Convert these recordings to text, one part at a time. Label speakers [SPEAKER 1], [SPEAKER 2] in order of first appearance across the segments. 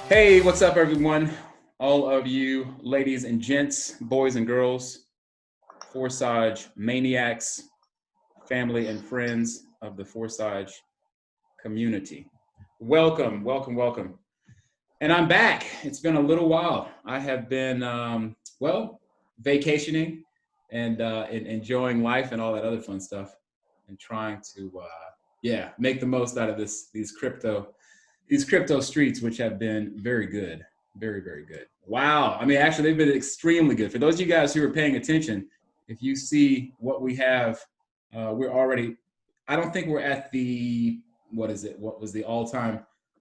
[SPEAKER 1] Hey, what's up, everyone? All of you ladies and gents, boys and girls, Forsage maniacs, family and friends of the Forsage community. Welcome, welcome, welcome. And I'm back. It's been a little while. I have been, vacationing and enjoying life and all that other fun stuff, and trying to, make the most out of these crypto streets, which have been very good, very, very good. Wow. I mean, actually, they've been extremely good. For those of you guys who are paying attention, if you see what we have, we're already, I don't think we're at the, what is it? What was the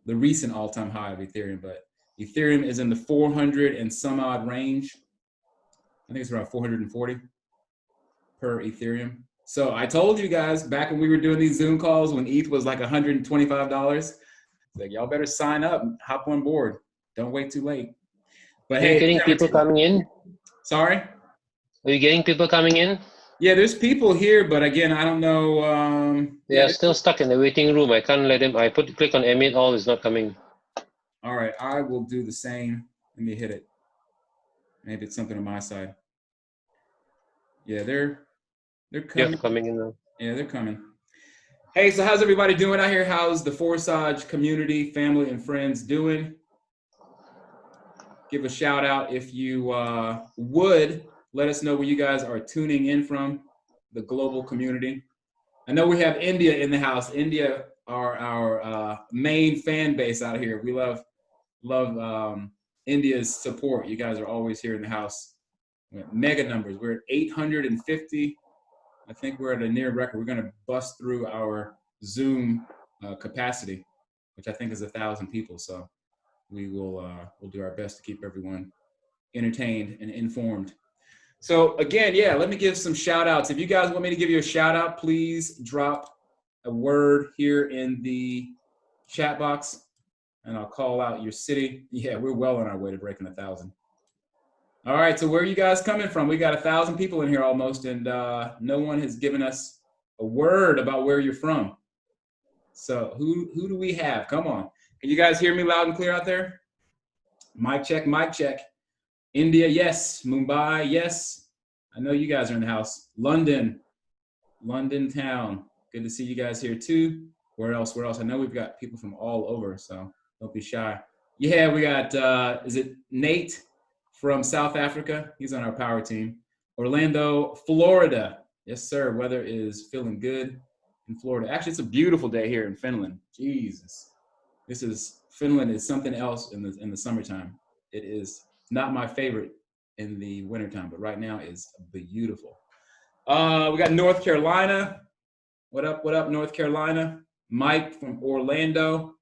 [SPEAKER 1] recent all time high of Ethereum, but Ethereum is in the 400 and some odd range. I think it's around 440 per Ethereum. So I told you guys back when we were doing these Zoom calls when ETH was like $125, like, y'all better sign up and hop on board. Don't wait too late. But
[SPEAKER 2] Are you
[SPEAKER 1] hey,
[SPEAKER 2] getting people coming in?
[SPEAKER 1] sorry.
[SPEAKER 2] Are you getting people coming in?
[SPEAKER 1] Yeah, there's people here, but again, I don't know.
[SPEAKER 2] They are still stuck in the waiting room. I can't let them. Click on emit all. Is not coming.
[SPEAKER 1] All right, I will do the same. Let me hit it. Maybe it's something on my side. Yeah, they're coming.
[SPEAKER 2] Yep, coming in now.
[SPEAKER 1] Yeah, they're coming. Hey, so how's everybody doing out here? How's the Forsage community, family, and friends doing? Give a shout out if you would. Let us know where you guys are tuning in from, the global community. I know we have India in the house. India are our main fan base out here. We love India's support. You guys are always here in the house. Mega numbers. We're at 850. I think we're at a near record. We're going to bust through our Zoom capacity, which I think is 1,000 people. So we'll do our best to keep everyone entertained and informed. So again, yeah, let me give some shout outs. If you guys want me to give you a shout out, please drop a word here in the chat box and I'll call out your city. Yeah, we're well on our way to breaking 1,000. All right, so where are you guys coming from? We got 1,000 people in here almost, and no one has given us a word about where you're from. So who do we have? Come on. Can you guys hear me loud and clear out there? Mic check, mic check. India, yes. Mumbai, yes. I know you guys are in the house. London town. Good to see you guys here too. Where else? I know we've got people from all over, so don't be shy. Yeah, we got, is it Nate from South Africa? He's on our power team. Orlando, Florida. Yes, sir. Weather is feeling good in Florida. Actually, it's a beautiful day here in Finland. Jesus. Finland is something else in the summertime. It is not my favorite in the wintertime, but right now is beautiful. We got North Carolina. What up, North Carolina? Mike from Orlando.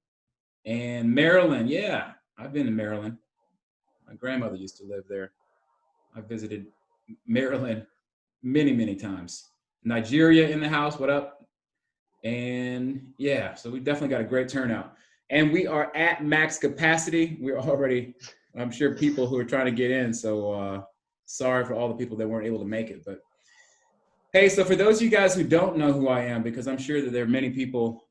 [SPEAKER 1] And Maryland. Yeah, I've been to Maryland. My grandmother used to live there. I visited Maryland many, many times. Nigeria in the house. What up? And yeah, so we definitely got a great turnout. And we are at max capacity. We're already, I'm sure, people who are trying to get in. So sorry for all the people that weren't able to make it. But hey, so for those of you guys who don't know who I am, because I'm sure that there are many people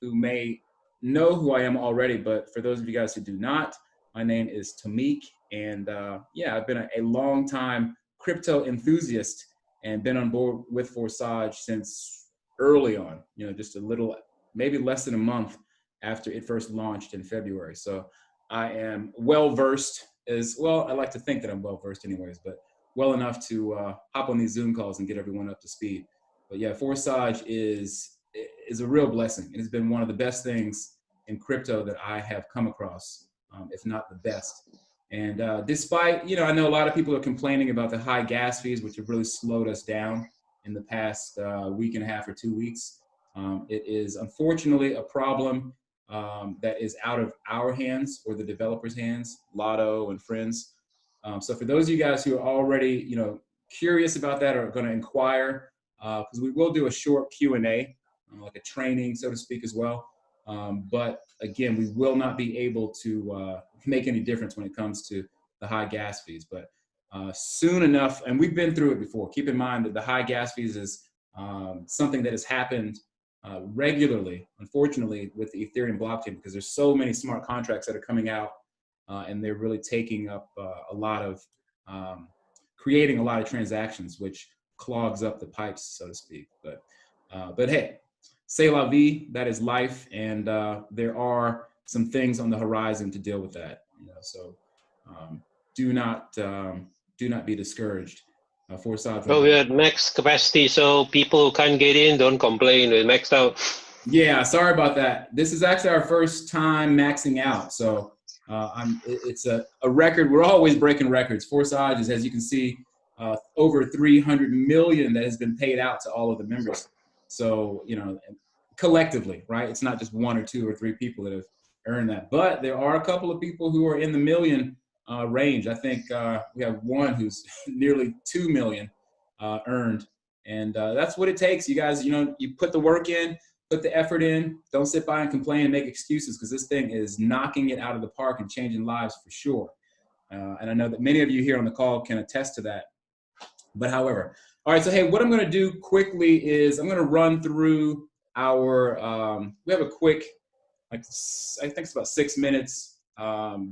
[SPEAKER 1] who may know who I am already, but for those of you guys who do not, my name is Tamik. And I've been a long time crypto enthusiast and been on board with Forsage since early on, just a little, maybe less than a month after it first launched in February. So I am well-versed as well. I like to think that I'm well-versed anyways, but well enough to hop on these Zoom calls and get everyone up to speed. But yeah, Forsage is a real blessing. It has been one of the best things in crypto that I have come across, if not the best. And despite, I know a lot of people are complaining about the high gas fees, which have really slowed us down in the past week and a half or 2 weeks. It is unfortunately a problem that is out of our hands or the developers' hands, Lotto and friends. So for those of you guys who are already, curious about that or are going to inquire, because we will do a short Q&A, like a training, so to speak, as well. But again, we will not be able to make any difference when it comes to the high gas fees. But soon enough, and we've been through it before. Keep in mind that the high gas fees is something that has happened regularly, unfortunately, with the Ethereum blockchain, because there's so many smart contracts that are coming out and they're really taking up a lot of, creating a lot of transactions, which clogs up the pipes, so to speak. But hey, c'est la vie, that is life, and there are some things on the horizon to deal with that. So do not be discouraged. Forsage.
[SPEAKER 2] Oh, we are at max capacity, so people who can't get in, don't complain. We're maxed out.
[SPEAKER 1] Yeah, sorry about that. This is actually our first time maxing out, so it's a record. We're always breaking records. Forsage is, as you can see, over 300 million that has been paid out to all of the members. So, collectively, right? It's not just one or two or three people that have earned that, but there are a couple of people who are in the million range. I think we have one who's nearly 2 million earned, and that's what it takes. You guys, you put the work in, put the effort in. Don't sit by and complain and make excuses, because this thing is knocking it out of the park and changing lives for sure. And I know that many of you here on the call can attest to that. But however, all right, so hey, what I'm going to do quickly is I'm going to run through our, we have a quick, I think it's about 6 minutes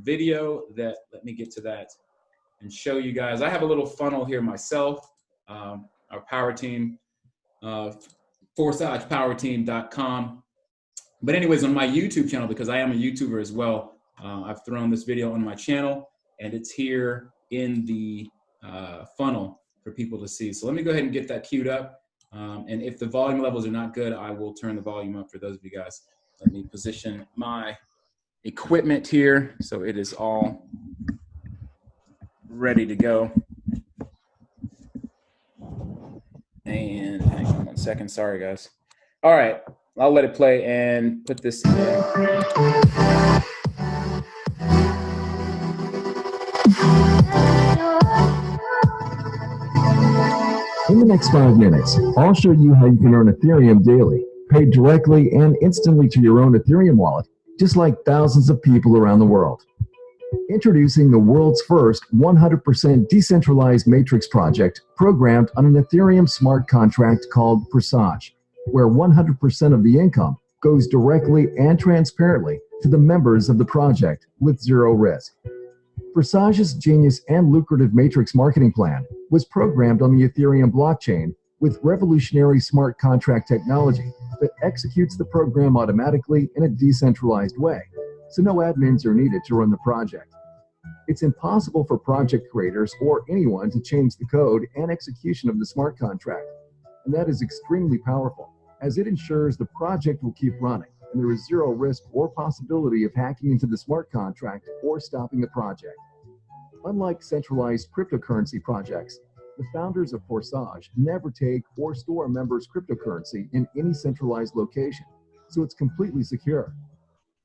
[SPEAKER 1] video that, let me get to that and show you guys. I have a little funnel here myself, our power team, ForsagePowerTeam.com. But anyways, on my YouTube channel, because I am a YouTuber as well, I've thrown this video on my channel, and it's here in the funnel for people to see. So let me go ahead and get that queued up. And if the volume levels are not good, I will turn the volume up for those of you guys. Let me position my equipment here so it is all ready to go. And hang on 1 second, sorry guys. All right, I'll let it play and put this in.
[SPEAKER 3] In the next 5 minutes, I'll show you how you can earn Ethereum daily, paid directly and instantly to your own Ethereum wallet, just like thousands of people around the world. Introducing the world's first 100% decentralized matrix project programmed on an Ethereum smart contract called Forsage, where 100% of the income goes directly and transparently to the members of the project with zero risk. Forsage's genius and lucrative matrix marketing plan was programmed on the Ethereum blockchain with revolutionary smart contract technology that executes the program automatically in a decentralized way, so no admins are needed to run the project. It's impossible for project creators or anyone to change the code and execution of the smart contract, and that is extremely powerful, as it ensures the project will keep running and there is zero risk or possibility of hacking into the smart contract or stopping the project. Unlike centralized cryptocurrency projects, the founders of Forsage never take or store a member's cryptocurrency in any centralized location, so it's completely secure.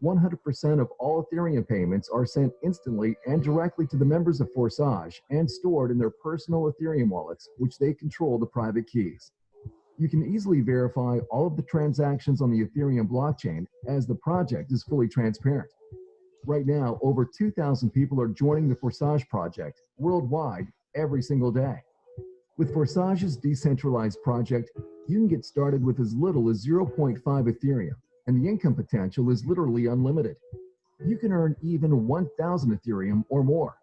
[SPEAKER 3] 100% of all Ethereum payments are sent instantly and directly to the members of Forsage and stored in their personal Ethereum wallets, which they control the private keys. You can easily verify all of the transactions on the Ethereum blockchain, as the project is fully transparent. Right now, over 2,000 people are joining the Forsage project worldwide every single day. With Forsage's decentralized project, you can get started with as little as 0.5 Ethereum, and the income potential is literally unlimited. You can earn even 1,000 Ethereum or more.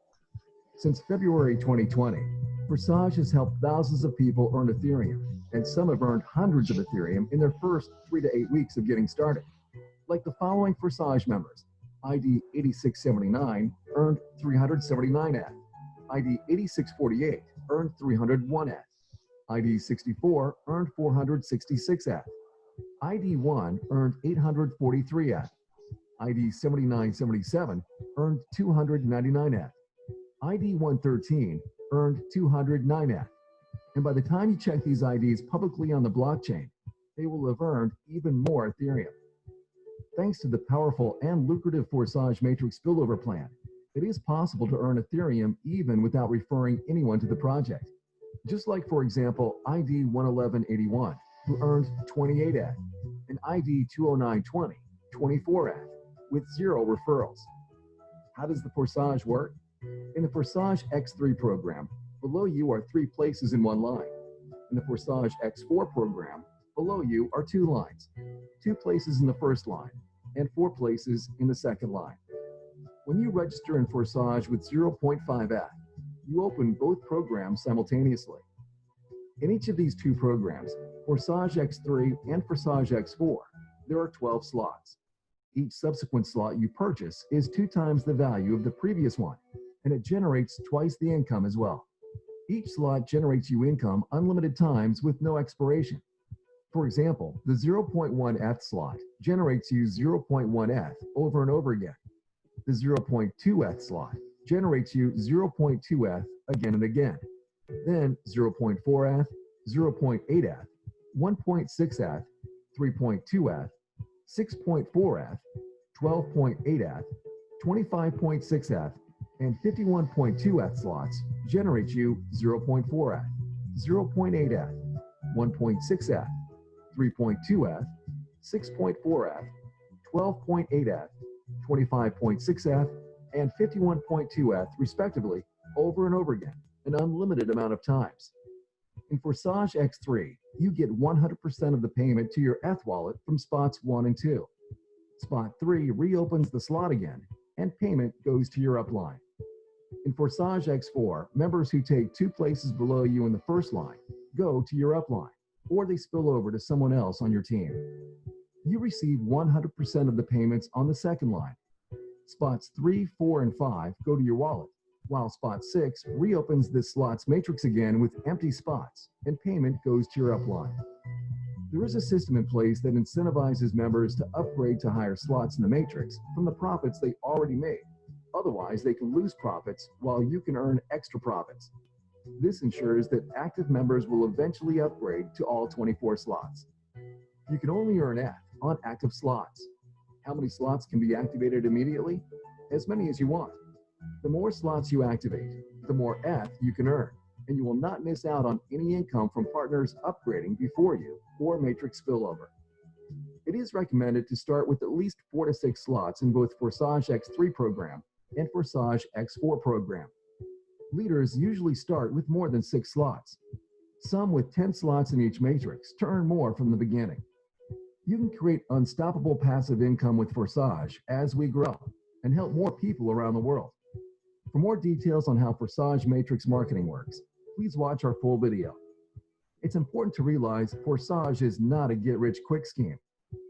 [SPEAKER 3] Since February 2020, Forsage has helped thousands of people earn Ethereum, and some have earned hundreds of Ethereum in their first 3 to 8 weeks of getting started. Like the following Forsage members: ID 8679 earned 379 ETH, ID 8648 earned 301 ETH, ID 64 earned 466 ETH, ID 1 earned 843 ETH, ID 7977 earned 299 ETH, ID 113 earned 209 ETH. And by the time you check these IDs publicly on the blockchain, they will have earned even more Ethereum. Thanks to the powerful and lucrative Forsage Matrix spillover plan, it is possible to earn Ethereum even without referring anyone to the project. Just like, for example, ID 11181, who earned 28 ETH, and ID 20920, 24 ETH, with zero referrals. How does the Forsage work? In the Forsage X3 program, below you are 3 places in one line. In the Forsage X4 program, below you are 2 lines, 2 places in the first line, and 4 places in the second line. When you register in Forsage with 0.5 ETH, you open both programs simultaneously. In each of these two programs, Forsage X3 and Forsage X4, there are 12 slots. Each subsequent slot you purchase is 2 times the value of the previous one, and it generates twice the income as well. Each slot generates you income unlimited times with no expiration. For example, the 0.1 ETH slot generates you 0.1 ETH over and over again. The 0.2 ETH slot generates you 0.2 ETH again and again. Then 0.4 ETH, 0.8 ETH, 1.6 ETH, 3.2 ETH, 6.4 ETH, 12.8 ETH, 25.6 ETH, and 51.2 ETH slots generate you 0.4 ETH, 0.8 ETH, 1.6 ETH, 3.2 ETH, 6.4 ETH, 12.8 ETH, 25.6 ETH, and 51.2 ETH respectively over and over again, an unlimited amount of times. In Forsage X3, you get 100% of the payment to your ETH wallet from spots 1 and 2. Spot 3 reopens the slot again, and payment goes to your upline. In Forsage X4, members who take 2 places below you in the first line go to your upline, or they spill over to someone else on your team. You receive 100% of the payments on the second line. Spots 3, 4, and 5 go to your wallet, while spot 6 reopens this slot's matrix again with empty spots, and payment goes to your upline. There is a system in place that incentivizes members to upgrade to higher slots in the matrix from the profits they already made. Otherwise, they can lose profits while you can earn extra profits. This ensures that active members will eventually upgrade to all 24 slots. You can only earn ETH on active slots. How many slots can be activated immediately? As many as you want. The more slots you activate, the more ETH you can earn, and you will not miss out on any income from partners upgrading before you or matrix spillover. It is recommended to start with at least 4 to 6 slots in both Forsage X3 program and Forsage X4 program. Leaders usually start with more than 6 slots, some with 10 slots in each matrix to earn more from the beginning. You can create unstoppable passive income with Forsage as we grow and help more people around the world. For more details on how Forsage Matrix marketing works, please watch our full video. It's important to realize Forsage is not a get-rich-quick scheme.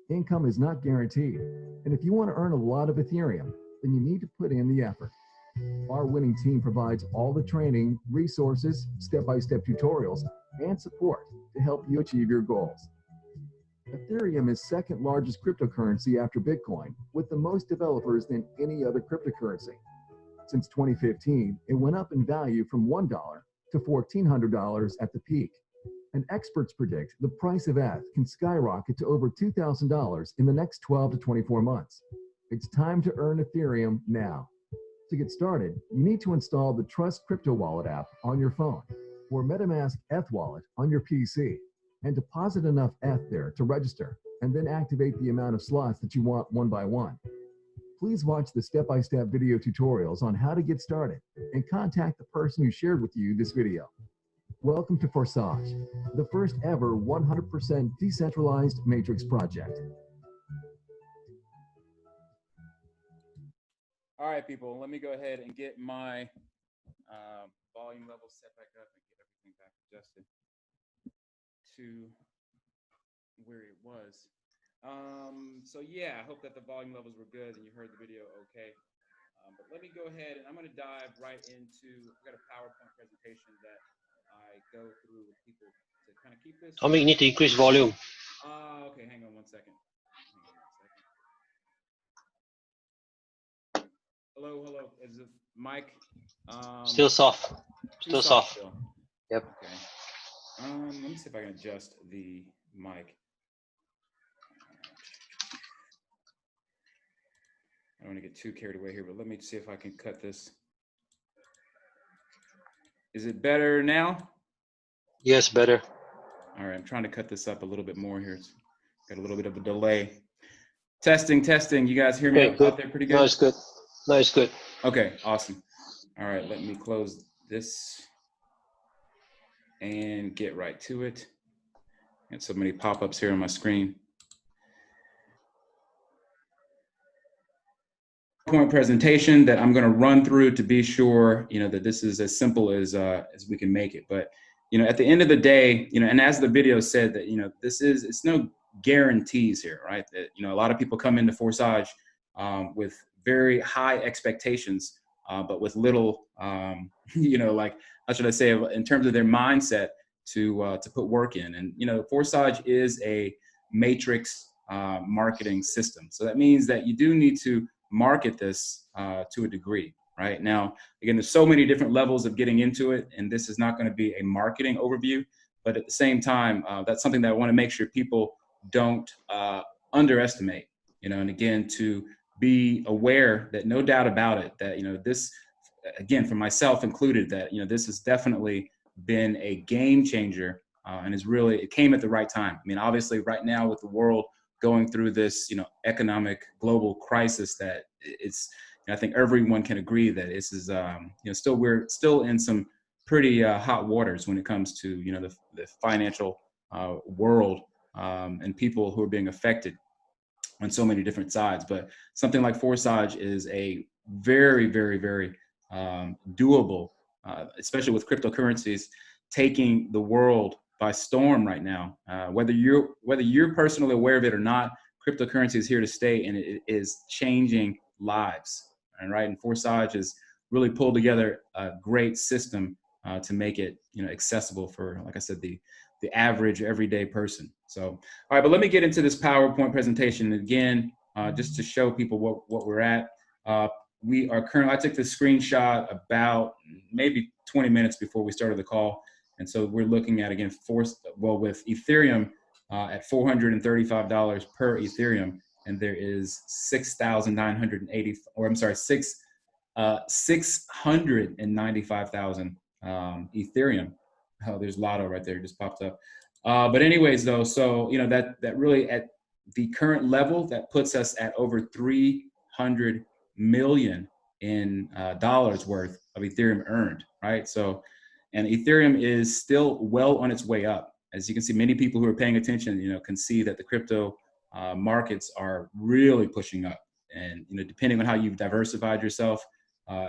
[SPEAKER 3] Income is not guaranteed, and if you want to earn a lot of Ethereum, then you need to put in the effort. Our winning team provides all the training, resources, step-by-step tutorials, and support to help you achieve your goals. Ethereum is second largest cryptocurrency after Bitcoin, with the most developers than any other cryptocurrency. Since 2015, it went up in value from $1 to $1,400 at the peak. And experts predict the price of ETH can skyrocket to over $2,000 in the next 12 to 24 months. It's time to earn Ethereum now. To get started, you need to install the Trust Crypto Wallet app on your phone or MetaMask ETH Wallet on your PC and deposit enough ETH there to register and then activate the amount of slots that you want one by one. Please watch the step-by-step video tutorials on how to get started and contact the person who shared with you this video. Welcome to Forsage, the first ever 100% decentralized matrix project.
[SPEAKER 1] All right, people, let me go ahead and get my volume level set back up and get everything back adjusted to where it was. So yeah, I hope that the volume levels were good and you heard the video okay. But let me go ahead and I'm going to dive right into, I've got a PowerPoint presentation that I go through with people to kind of keep this.
[SPEAKER 2] Tommy, you need to increase volume.
[SPEAKER 1] Okay, hang on one second. Hello, hello. Is it Mike?
[SPEAKER 2] Still soft. Still soft.
[SPEAKER 1] Still.
[SPEAKER 2] Yep.
[SPEAKER 1] Okay. Let me see if I can adjust the mic. I don't want to get too carried away here, but let me see if I can cut this. Is it better now?
[SPEAKER 2] Yes, better.
[SPEAKER 1] All right, I'm trying to cut this up a little bit more here. It's got a little bit of a delay. Testing, testing. You guys hear me out there pretty good?
[SPEAKER 2] No, it's good. No, it's good.
[SPEAKER 1] Okay, awesome. All right, let me close this and get right to it. Got so many pop-ups here on my screen. PowerPoint presentation that I'm going to run through to be sure, that this is as simple as we can make it. But, at the end of the day, and as the video said that, it's no guarantees here, right? That, a lot of people come into Forsage with very high expectations, but with little, like, how should I say, in terms of their mindset to put work in. And, Forsage is a matrix marketing system. So that means that you do need to market this to a degree. Right now, again, there's so many different levels of getting into it, and this is not going to be a marketing overview. But at the same time, that's something that I want to make sure people don't underestimate. And again, to be aware that no doubt about it, that this, again, for myself included, that this has definitely been a game changer, and it came at the right time. I mean, obviously, right now with the world going through this, economic global crisis, that I think everyone can agree that this is, we're still in some pretty hot waters when it comes to, the financial world and people who are being affected on so many different sides. But something like Forsage is a very, very, very doable, especially with cryptocurrencies taking the world by storm right now. Whether you're personally aware of it or not, cryptocurrency is here to stay, and it is changing lives. Right, and Forsage has really pulled together a great system to make it, accessible for, like I said, the average everyday person. So, all right, but let me get into this PowerPoint presentation again, just to show people what we're at. We are currently, I took this screenshot about maybe 20 minutes before we started the call. And so we're looking at, again, with Ethereum at $435 per Ethereum, and there is 6,980, or I'm sorry, 695,000 Ethereum. Oh, there's Lotto right there, just popped up. But anyways, though, so that really at the current level, that puts us at over 300 million in dollars worth of Ethereum earned, right? So, and Ethereum is still well on its way up. As you can see, many people who are paying attention, can see that the crypto markets are really pushing up. And depending on how you've diversified yourself,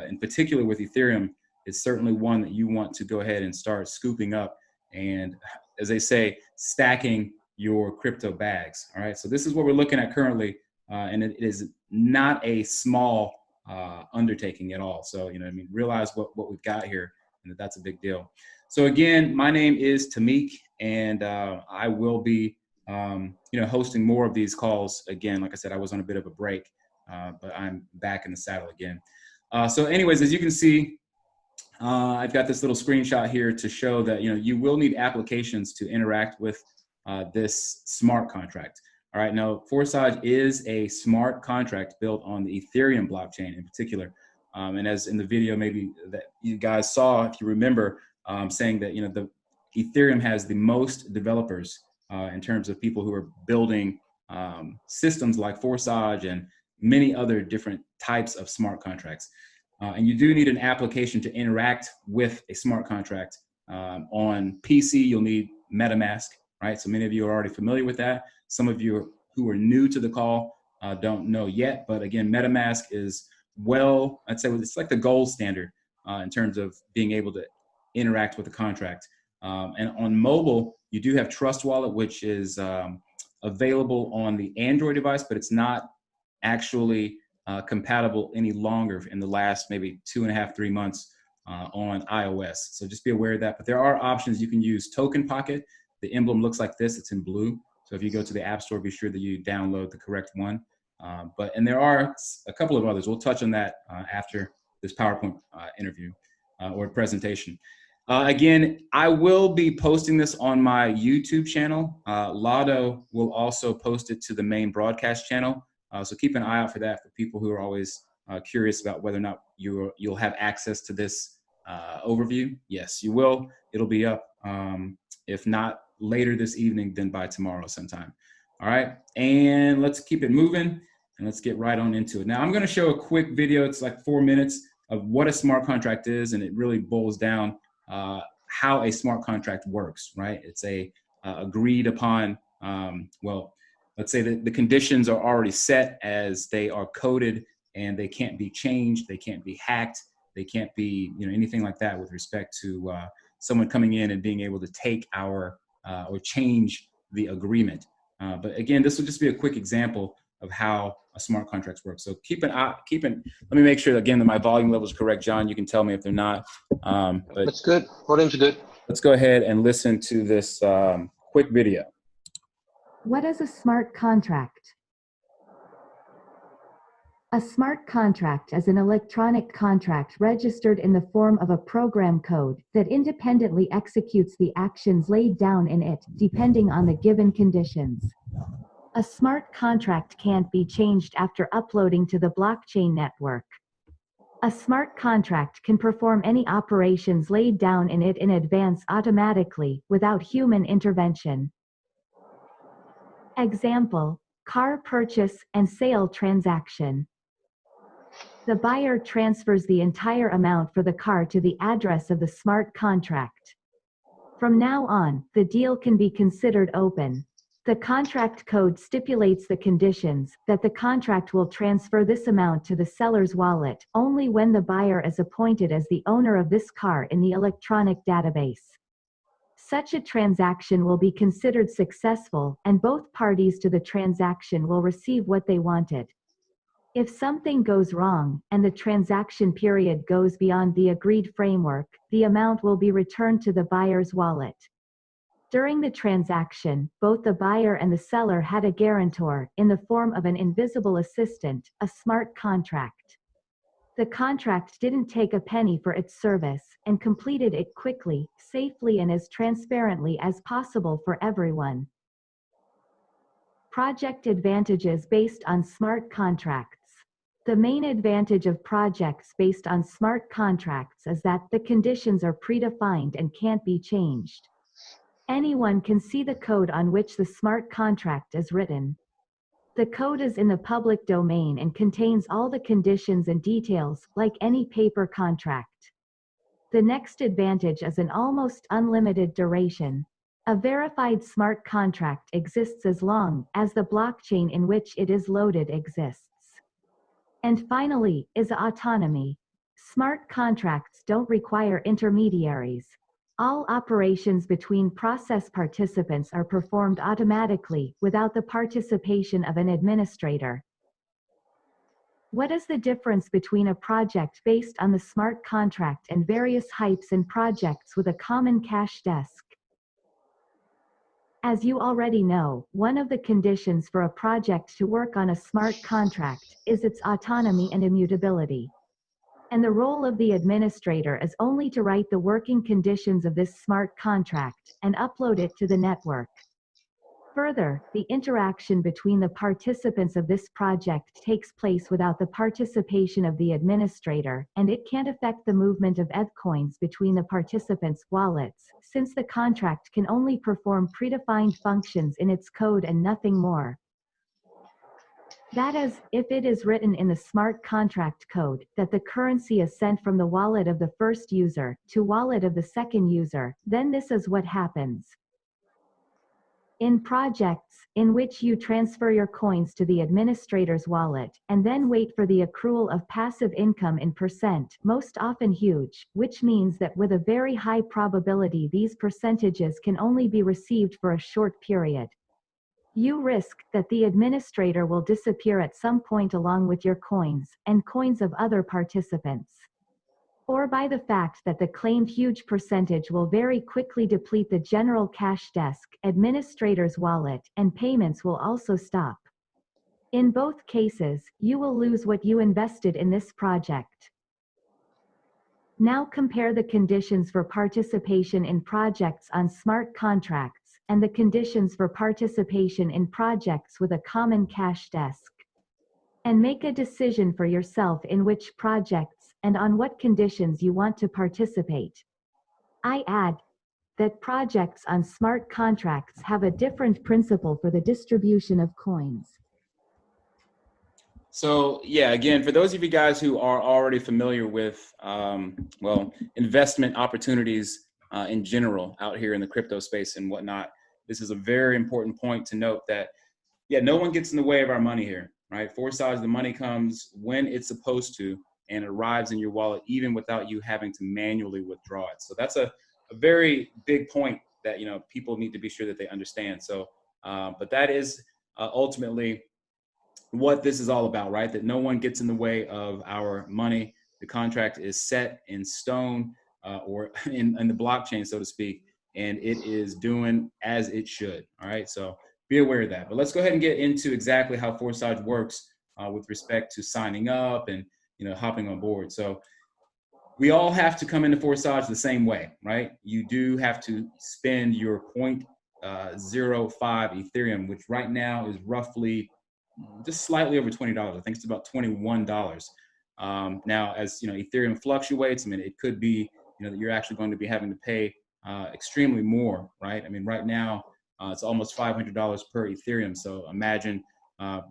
[SPEAKER 1] in particular with Ethereum, it's certainly one that you want to go ahead and start scooping up and, as they say, stacking your crypto bags. All right, so this is what we're looking at currently, and it is not a small undertaking at all. So realize what we've got here, and that's a big deal. So again, my name is Tamik, and I will be hosting more of these calls. Again, like I said, I was on a bit of a break, but I'm back in the saddle again. So anyways, as you can see, I've got this little screenshot here to show that you will need applications to interact with this smart contract. All right, now Forsage is a smart contract built on the Ethereum blockchain in particular, and as in the video maybe that you guys saw, if you remember, saying that the Ethereum has the most developers in terms of people who are building systems like Forsage and many other different types of smart contracts. And you do need an application to interact with a smart contract. On PC, you'll need MetaMask, right? So many of you are already familiar with that. Some of you who are new to the call don't know yet, but again, MetaMask is I'd say it's like the gold standard in terms of being able to interact with the contract. And on mobile, you do have Trust Wallet, which is available on the Android device, but it's not actually compatible any longer in the last maybe 2.5, 3 months on iOS. So just be aware of that. But there are options. You can use Token Pocket. The emblem looks like this. It's in blue. So if you go to the App Store, be sure that you download the correct one. And there are a couple of others. We'll touch on that after this PowerPoint interview or presentation. Again, I will be posting this on my YouTube channel. Lotto will also post it to the main broadcast channel. So keep an eye out for that for people who are always curious about whether or not you'll have access to this overview. Yes, you will. It'll be up. If not later this evening, then by tomorrow sometime. All right, and let's keep it moving and let's get right on into it. Now I'm going to show a quick video. It's like 4 minutes of what a smart contract is, and it really boils down how a smart contract works, right? It's a agreed upon, let's say that the conditions are already set as they are coded and they can't be changed, they can't be hacked, they can't be, you know, anything like that with respect to someone coming in and being able to take our or change the agreement. But again, this will just be a quick example of how a smart contracts work. So let me make sure again that my volume level is correct. John, you can tell me if they're not. But
[SPEAKER 2] That's good. Volume's good.
[SPEAKER 1] let's go ahead and listen to this quick video.
[SPEAKER 4] What is a smart contract? A smart contract is an electronic contract registered in the form of a program code that independently executes the actions laid down in it, depending on the given conditions. A smart contract can't be changed after uploading to the blockchain network. A smart contract can perform any operations laid down in it in advance automatically, without human intervention. Example: car purchase and sale transaction. The buyer transfers the entire amount for the car to the address of the smart contract. From now on, the deal can be considered open. The contract code stipulates the conditions that the contract will transfer this amount to the seller's wallet only when the buyer is appointed as the owner of this car in the electronic database. Such a transaction will be considered successful, and both parties to the transaction will receive what they wanted. If something goes wrong, and the transaction period goes beyond the agreed framework, the amount will be returned to the buyer's wallet. During the transaction, both the buyer and the seller had a guarantor, in the form of an invisible assistant, a smart contract. The contract didn't take a penny for its service, and completed it quickly, safely and as transparently as possible for everyone. Project advantages based on smart contracts. The main advantage of projects based on smart contracts is that the conditions are predefined and can't be changed. Anyone can see the code on which the smart contract is written. The code is in the public domain and contains all the conditions and details, like any paper contract. The next advantage is an almost unlimited duration. A verified smart contract exists as long as the blockchain in which it is loaded exists. And finally, is autonomy. Smart contracts don't require intermediaries. All operations between process participants are performed automatically, without the participation of an administrator. What is the difference between a project based on the smart contract and various hypes and projects with a common cash desk? As you already know, one of the conditions for a project to work on a smart contract is its autonomy and immutability. And the role of the administrator is only to write the working conditions of this smart contract and upload it to the network. Further, the interaction between the participants of this project takes place without the participation of the administrator, and it can't affect the movement of ETH coins between the participants' wallets, since the contract can only perform predefined functions in its code and nothing more. That is, if it is written in the smart contract code that the currency is sent from the wallet of the first user to wallet of the second user, then this is what happens. In projects, in which you transfer your coins to the administrator's wallet, and then wait for the accrual of passive income in percent, most often huge, which means that with a very high probability these percentages can only be received for a short period. You risk that the administrator will disappear at some point along with your coins, and coins of other participants. Or by the fact that the claimed huge percentage will very quickly deplete the general cash desk, administrator's wallet, and payments will also stop. In both cases, you will lose what you invested in this project. Now compare the conditions for participation in projects on smart contracts, and the conditions for participation in projects with a common cash desk. And make a decision for yourself in which projects, and on what conditions you want to participate. I add that projects on smart contracts have a different principle for the distribution of coins.
[SPEAKER 1] So yeah, again, for those of you guys who are already familiar with, investment opportunities in general out here in the crypto space and whatnot, this is a very important point to note that, yeah, no one gets in the way of our money here. right? Forsage, the money comes when it's supposed to and arrives in your wallet, even without you having to manually withdraw it. So that's a very big point that, you know, people need to be sure that they understand. So, but that is ultimately what this is all about, right? That no one gets in the way of our money. The contract is set in stone or in the blockchain, so to speak, and it is doing as it should. All right, so be aware of that. But let's go ahead and get into exactly how Forsage works with respect to signing up and, you know, hopping on board. So we all have to come into Forsage the same way, right? You do have to spend your 0.05 Ethereum, which right now is roughly just slightly over $20. I think it's about $21. Now, as you know, Ethereum fluctuates. I mean, it could be, you know, that you're actually going to be having to pay extremely more, right? I mean, right now it's almost $500 per Ethereum. So imagine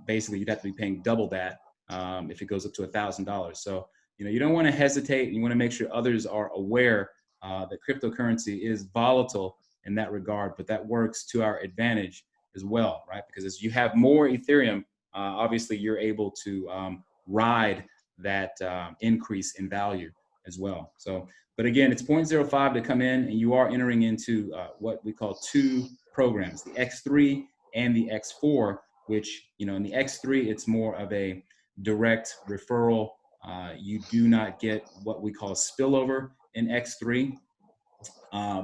[SPEAKER 1] basically you'd have to be paying double that if it goes up to $1,000. So, you know, you don't want to hesitate. You want to make sure others are aware that cryptocurrency is volatile in that regard, but that works to our advantage as well, right? Because as you have more Ethereum, obviously you're able to ride that increase in value as well. So, but again, it's 0.05 to come in, and you are entering into what we call two programs, the X3 and the X4, which, you know, in the X3, it's more of a direct referral. You do not get what we call spillover in X3,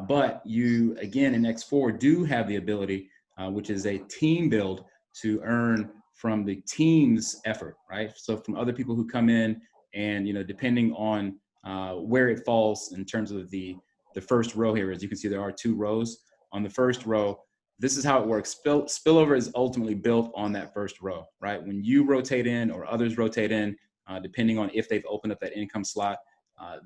[SPEAKER 1] but you, again, in X4 do have the ability, which is a team build, to earn from the team's effort, right? So from other people who come in and, you know, depending on where it falls in terms of the first row here, as you can see, there are two rows. On the first row, this is how it works. Spillover is ultimately built on that first row, right? When you rotate in or others rotate in, depending on if they've opened up that income slot,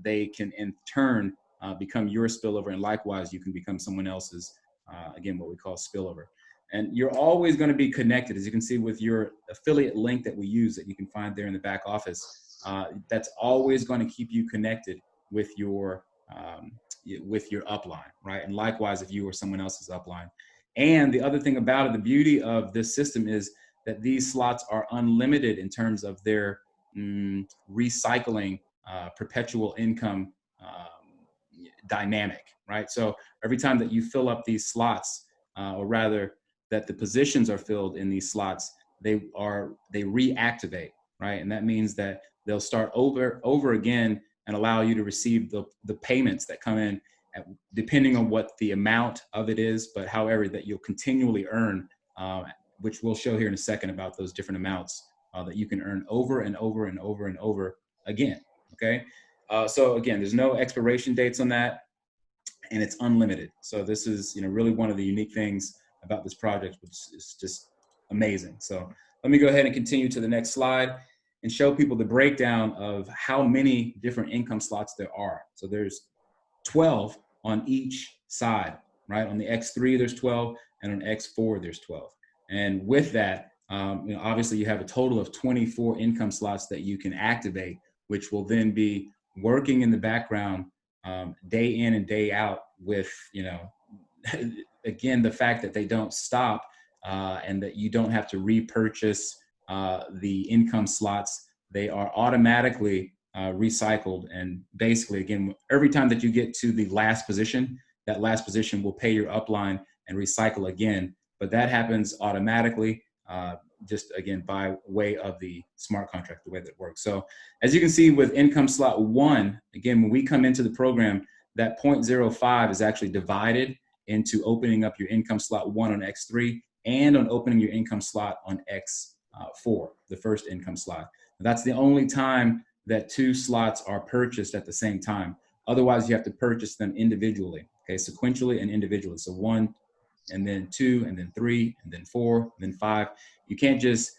[SPEAKER 1] they can in turn become your spillover, and likewise, you can become someone else's, again, what we call spillover. And you're always going to be connected, as you can see with your affiliate link that we use that you can find there in the back office. That's always going to keep you connected with your upline, right? And likewise, if you or someone else's upline. And the other thing about it, the beauty of this system is that these slots are unlimited in terms of their recycling perpetual income dynamic, right? So every time that you fill up these slots, or rather that the positions are filled in these slots, they reactivate, right? And that means that they'll start over again and allow you to receive the payments that come in depending on what the amount of it is, but however that you'll continually earn, which we'll show here in a second about those different amounts that you can earn over and over and over and over again, okay? So again, there's no expiration dates on that, and it's unlimited. So this is, you know, really one of the unique things about this project, which is just amazing. So let me go ahead and continue to the next slide and show people the breakdown of how many different income slots there are. So there's 12 on each side, right? On the X3, there's 12, and on X4, there's 12. And with that, you know, obviously you have a total of 24 income slots that you can activate, which will then be working in the background day in and day out with, you know, again, the fact that they don't stop and that you don't have to repurchase the income slots. They are automatically recycled. And basically, again, every time that you get to the last position, that last position will pay your upline and recycle again. But that happens automatically, just again, by way of the smart contract, the way that it works. So as you can see with income slot 1, again, when we come into the program, that 0.05 is actually divided into opening up your income slot 1 on X3 and on opening your income slot on X4, the first income slot. That's the only time that 2 slots are purchased at the same time. Otherwise, you have to purchase them individually, okay, sequentially and individually. So 1, and then 2, and then 3, and then 4, and then 5. You can't just,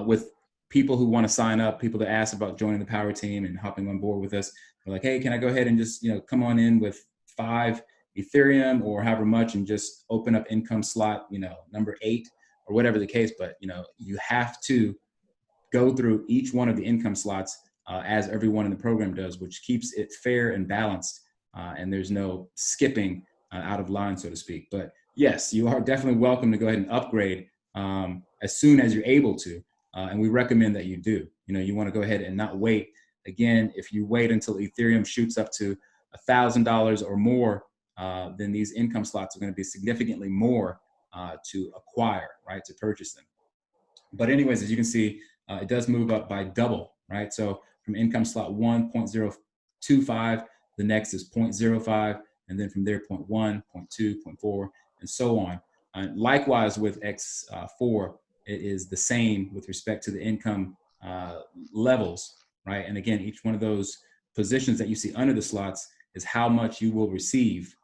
[SPEAKER 1] with people who want to sign up, people that ask about joining the power team and hopping on board with us, they're like, hey, can I go ahead and just, you know, come on in with 5 Ethereum or however much and just open up income slot, you know, number 8 or whatever the case. But, you know, you have to go through each one of the income slots as everyone in the program does, which keeps it fair and balanced. And there's no skipping out of line, so to speak. But yes, you are definitely welcome to go ahead and upgrade as soon as you're able to. and we recommend that you do. You want to go ahead and not wait. Again, if you wait until Ethereum shoots up to $1,000 or more, then these income slots are going to be significantly more to acquire, right, to purchase them. But anyways, as you can see, it does move up by double, right? So from income slot 1, 0.025, the next is 0.05, and then from there 0.1, 0.2, 0.4, and so on. Likewise with X4, it is the same with respect to the income levels, right? And again, each one of those positions that you see under the slots is how much you will receive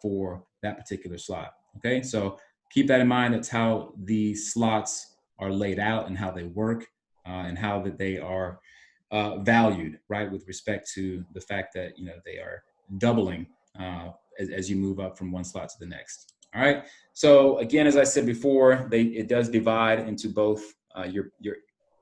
[SPEAKER 1] for that particular slot, okay? So keep that in mind. That's how the slots are laid out and how they work and how that they are valued, right, with respect to the fact that they are doubling as you move up from one slot to the next. All right. So again, as I said before, it does divide into both your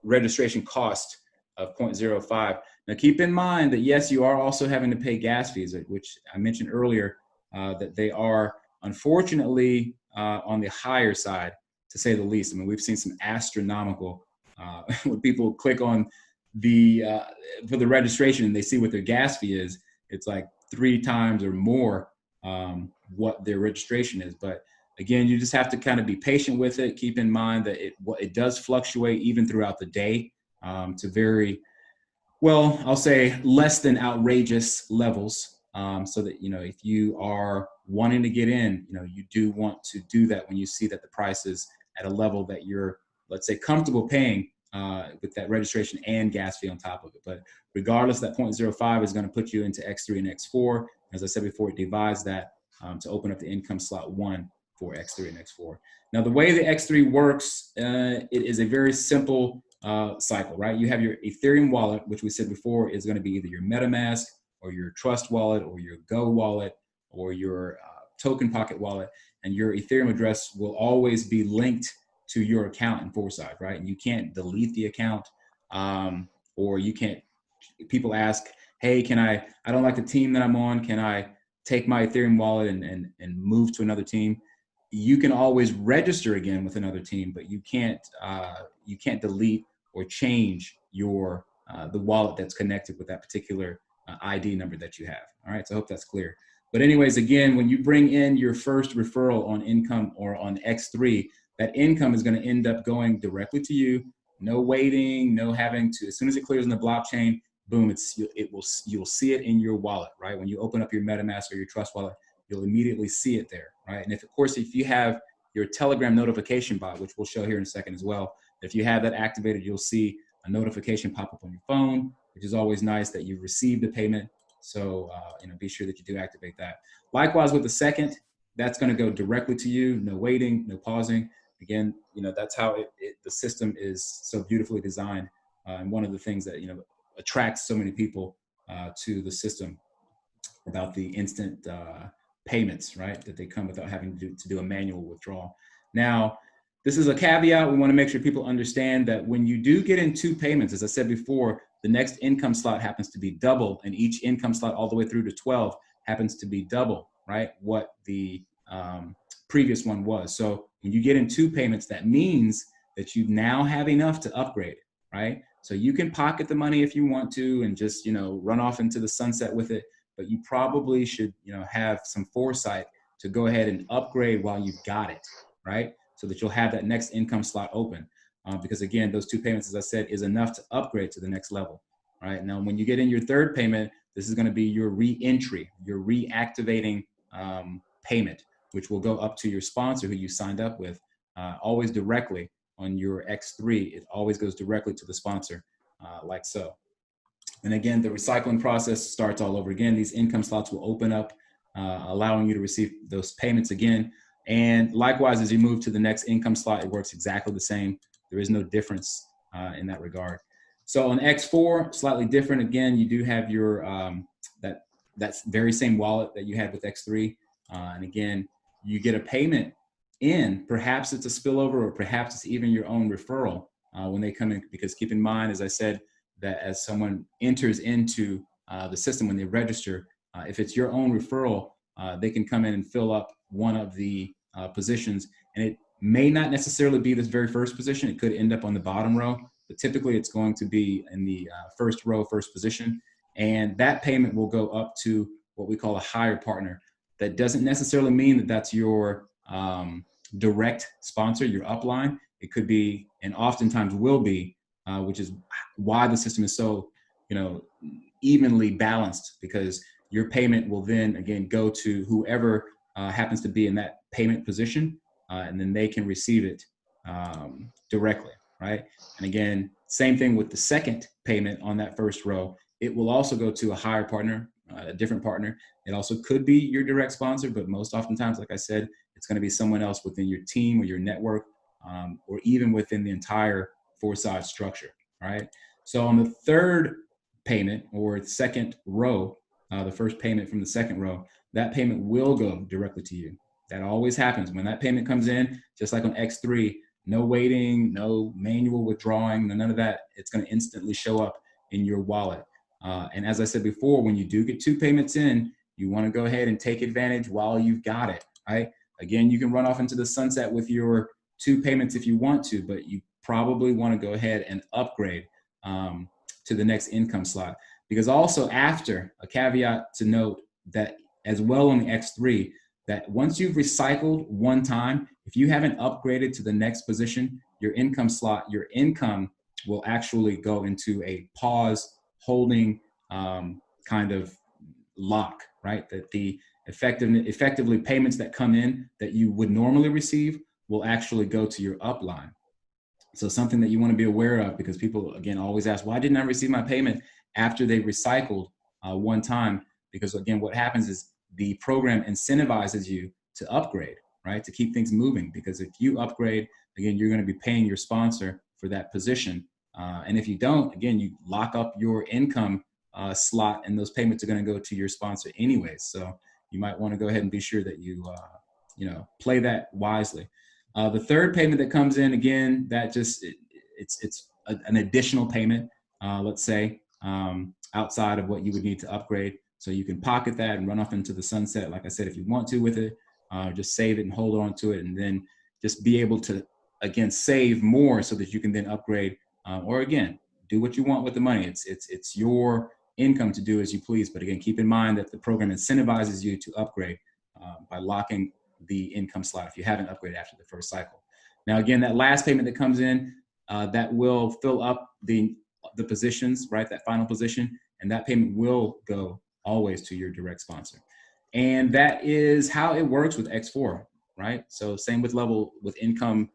[SPEAKER 1] registration cost of 0.05. Now keep in mind that yes, you are also having to pay gas fees, which I mentioned earlier, that they are unfortunately on the higher side, to say the least. I mean, we've seen some astronomical when people click on the for the registration and they see what their gas fee is, it's like 3 times or more what their registration is. But again, you just have to kind of be patient with it. Keep in mind that it does fluctuate even throughout the day to very, well, I'll say less than outrageous levels. So that, if you are wanting to get in, you do want to do that when you see that the price is at a level that you're, let's say, comfortable paying with that registration and gas fee on top of it. But regardless, that 0.05 is going to put you into X3 and X4. As I said before, it divides that to open up the income slot 1 for X3 and X4. Now, the way the X3 works, it is a very simple cycle, right? You have your Ethereum wallet, which we said before is going to be either your MetaMask or your Trust wallet or your Go wallet or your Token Pocket wallet, and your Ethereum address will always be linked to your account in Forsage, right? And you can't delete the account, or you can't, people ask, hey, I don't like the team that I'm on, can I take my Ethereum wallet and move to another team? You can always register again with another team, but you can't delete or change your the wallet that's connected with that particular ID number that you have. All right, so I hope that's clear. But anyways, again, when you bring in your first referral on income or on X3, that income is going to end up going directly to you. No waiting, no having to, as soon as it clears in the blockchain, boom, you'll see it in your wallet, right? When you open up your MetaMask or your Trust wallet, you'll immediately see it there, right? And of course, if you have your Telegram notification bot, which we'll show here in a second as well, if you have that activated, you'll see a notification pop up on your phone, which is always nice that you've received the payment. So, be sure that you do activate that. Likewise with the second, that's going to go directly to you. No waiting, no pausing. Again, that's how the system is so beautifully designed. And one of the things that, attracts so many people to the system about the instant payments, right? That they come without having to do a manual withdrawal. Now, this is a caveat. We want to make sure people understand that when you do get in 2 payments, as I said before, the next income slot happens to be double, and each income slot all the way through to 12 happens to be double, right? What the previous one was. So when you get in 2 payments, that means that you now have enough to upgrade, right? So you can pocket the money if you want to and just, run off into the sunset with it, but you probably should, have some foresight to go ahead and upgrade while you've got it, right? So that you'll have that next income slot open. Because again, those 2 payments, as I said, is enough to upgrade to the next level, right? Now, when you get in your 3rd payment, this is going to be your re-entry, your reactivating payment, which will go up to your sponsor who you signed up with, always directly on your X3. It always goes directly to the sponsor, like so. And again, the recycling process starts all over again. These income slots will open up, allowing you to receive those payments again. And likewise, as you move to the next income slot, it works exactly the same. There is no difference in that regard. So on X4, slightly different. Again, you do have your that very same wallet that you had with X3. And again, you get a payment in. Perhaps it's a spillover, or perhaps it's even your own referral when they come in. Because keep in mind, as I said, that as someone enters into the system when they register, if it's your own referral, they can come in and fill up one of the positions, and may not necessarily be this very first position. It could end up on the bottom row, but typically it's going to be in the first row, first position. And that payment will go up to what we call a higher partner. That doesn't necessarily mean that that's your direct sponsor, your upline. It could be, and oftentimes will be, which is why the system is so, evenly balanced, because your payment will then again go to whoever happens to be in that payment position, and then they can receive it directly, right? And again, same thing with the second payment on that first row. It will also go to a higher partner, a different partner. It also could be your direct sponsor, but most oftentimes, like I said, it's going to be someone else within your team or your network, or even within the entire Forsage structure, right? So on the third payment or second row, the first payment from the second row, that payment will go directly to you. That always happens. When that payment comes in, just like on X3, no waiting, no manual withdrawing, none of that. It's going to instantly show up in your wallet. And as I said before, when you do get 2 payments in, you want to go ahead and take advantage while you've got it, right? Again, you can run off into the sunset with your 2 payments if you want to, but you probably want to go ahead and upgrade to the next income slot. Because also after, a caveat to note that as well on the X3, that once you've recycled one time, if you haven't upgraded to the next position, your income slot, your income will actually go into a pause holding kind of lock, right? That the effectively payments that come in that you would normally receive will actually go to your upline. So something that you want to be aware of, because people, again, always ask, why didn't I receive my payment after they recycled one time? Because again, what happens is the program incentivizes you to upgrade, right? To keep things moving. Because if you upgrade, again, you're going to be paying your sponsor for that position. And if you don't, again, you lock up your income slot, and those payments are going to go to your sponsor anyways. So you might want to go ahead and be sure that you, play that wisely. The third payment that comes in, again, that just, it's an additional payment, let's say, outside of what you would need to upgrade. So you can pocket that and run off into the sunset, like I said, if you want to with it, just save it and hold on to it, and then just be able to, again, save more so that you can then upgrade, or again, do what you want with the money. It's your income to do as you please. But again, keep in mind that the program incentivizes you to upgrade by locking the income slot if you haven't upgraded after the first cycle. Now, again, that last payment that comes in, that will fill up the positions, right? That final position, and that payment will go always to your direct sponsor. And that is how it works with X4, right? So same with income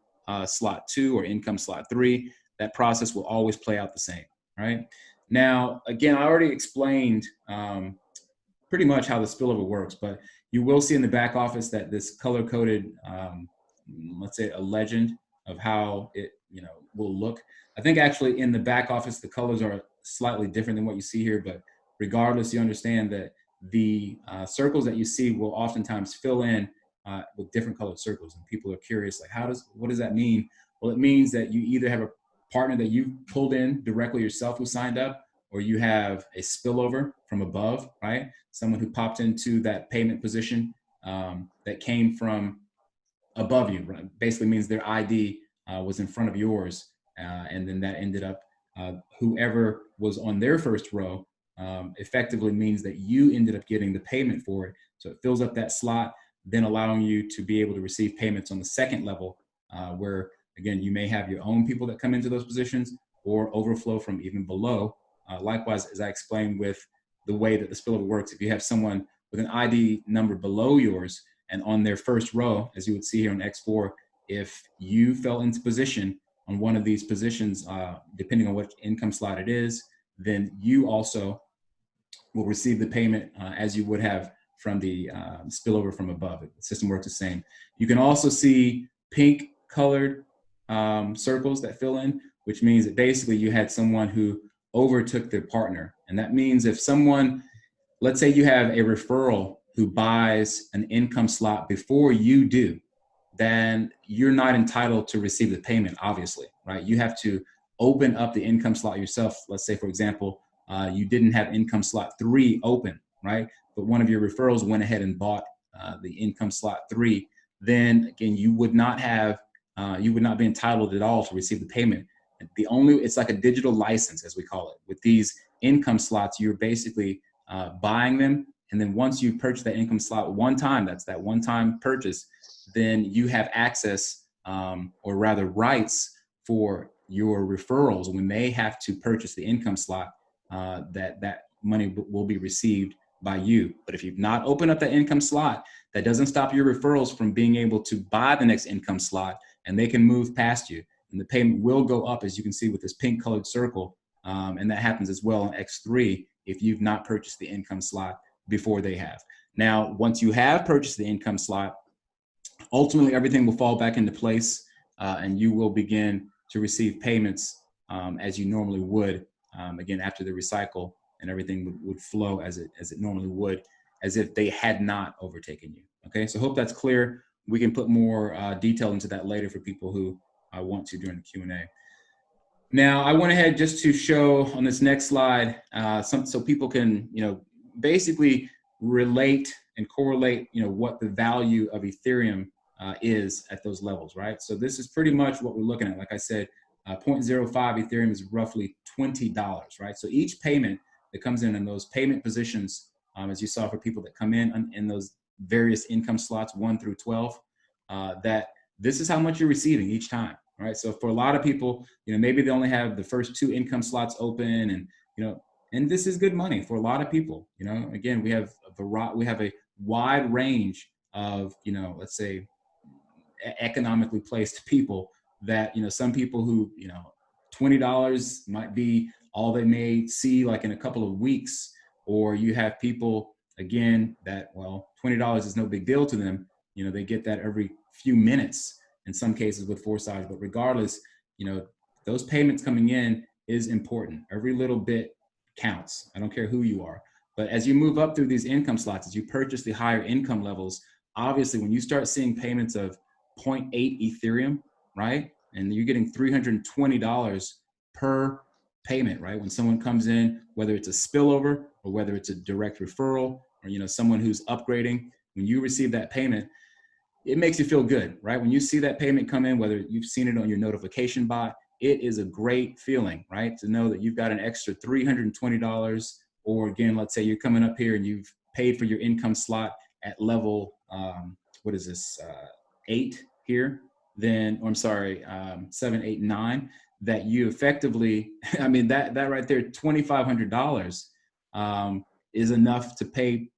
[SPEAKER 1] slot 2 or income slot 3, that process will always play out the same, right? Now, again, I already explained pretty much how the spillover works, but you will see in the back office that this color-coded, let's say, a legend of how it will look. I think actually in the back office, the colors are slightly different than what you see here, but regardless, you understand that the circles that you see will oftentimes fill in with different colored circles. And people are curious, like, what does that mean? Well, it means that you either have a partner that you pulled in directly yourself who signed up, or you have a spillover from above, right? Someone who popped into that payment position that came from above you, right? Basically means their ID was in front of yours. And then that ended up, whoever was on their first row effectively means that you ended up getting the payment for it. So it fills up that slot, then allowing you to be able to receive payments on the second level, where, again, you may have your own people that come into those positions or overflow from even below. Likewise, as I explained with the way that the spillover works, if you have someone with an ID number below yours and on their first row, as you would see here on X4, if you fell into position on one of these positions, depending on what income slot it is, then you also will receive the payment as you would have from the spillover from above. The system works the same. You can also see pink colored circles that fill in, which means that basically you had someone who overtook their partner. And that means if someone, let's say you have a referral who buys an income slot before you do, then you're not entitled to receive the payment, obviously, right? You have to open up the income slot yourself. Let's say, for example, you didn't have income slot 3 open, right? But one of your referrals went ahead and bought the income slot 3. Then again, you would not have you would not be entitled at all to receive the payment. It's like a digital license, as we call it. With these income slots, you're basically buying them. And then once you purchase that income slot one time, that's that one-time purchase, then you have access, or rather rights for your referrals when they have to purchase the income slot, that money will be received by you. But if you've not opened up that income slot, that doesn't stop your referrals from being able to buy the next income slot, and they can move past you. And the payment will go up, as you can see with this pink colored circle. And that happens as well in X3 if you've not purchased the income slot before they have. Now, once you have purchased the income slot, ultimately everything will fall back into place, and you will begin to receive payments as you normally would, again, after the recycle, and everything would flow as it normally would, as if they had not overtaken you. Okay, so hope that's clear. We can put more detail into that later for people who want to during the Q&A. Now, I went ahead just to show on this next slide, so people can, basically relate and correlate, what the value of Ethereum is at those levels, right? So this is pretty much what we're looking at. Like I said, 0.05 Ethereum is roughly $20, right? So each payment that comes in those payment positions, as you saw for people that come in those various income slots 1 through 12, that this is how much you're receiving each time, right? So for a lot of people, maybe they only have the first 2 income slots open, and and this is good money for a lot of people. Again, we have a wide range of let's say economically placed people that some people who $20 might be all they may see like in a couple of weeks, or you have people again that, well, $20 is no big deal to them. They get that every few minutes in some cases with Forsage. But regardless, those payments coming in is important. Every little bit counts. I don't care who you are. But as you move up through these income slots, as you purchase the higher income levels, obviously when you start seeing payments of 0.8 Ethereum, right? And you're getting $320 per payment, right? When someone comes in, whether it's a spillover or whether it's a direct referral, or someone who's upgrading, when you receive that payment, it makes you feel good, right? When you see that payment come in, whether you've seen it on your notification bot, it is a great feeling, right? To know that you've got an extra $320, or again, let's say you're coming up here and you've paid for your income slot at level, what is this, 8 here, then, or I'm sorry, 7, 8, 9, that you effectively, I mean, that right there, $2,500 is enough to pay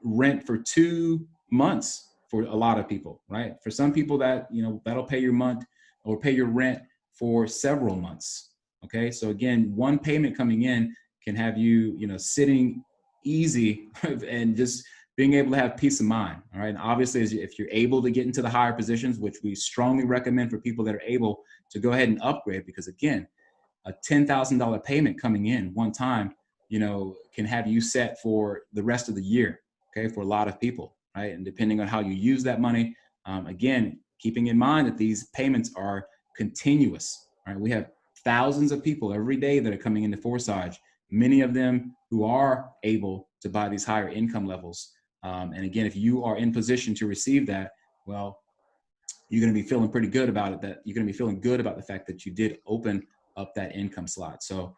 [SPEAKER 1] rent for 2 months for a lot of people, right? For some people that, that'll pay your month or pay your rent for several months. Okay. So again, one payment coming in can have you, sitting easy and just being able to have peace of mind. All right. And obviously, if you're able to get into the higher positions, which we strongly recommend for people that are able to go ahead and upgrade, because again, a $10,000 payment coming in one time, can have you set for the rest of the year. Okay. For a lot of people. Right. And depending on how you use that money, again, keeping in mind that these payments are continuous, right? We have thousands of people every day that are coming into Forsage, many of them who are able to buy these higher income levels. And again, if you are in position to receive that, well, you're going to be feeling pretty good about it, that you're going to be feeling good about the fact that you did open up that income slot. So,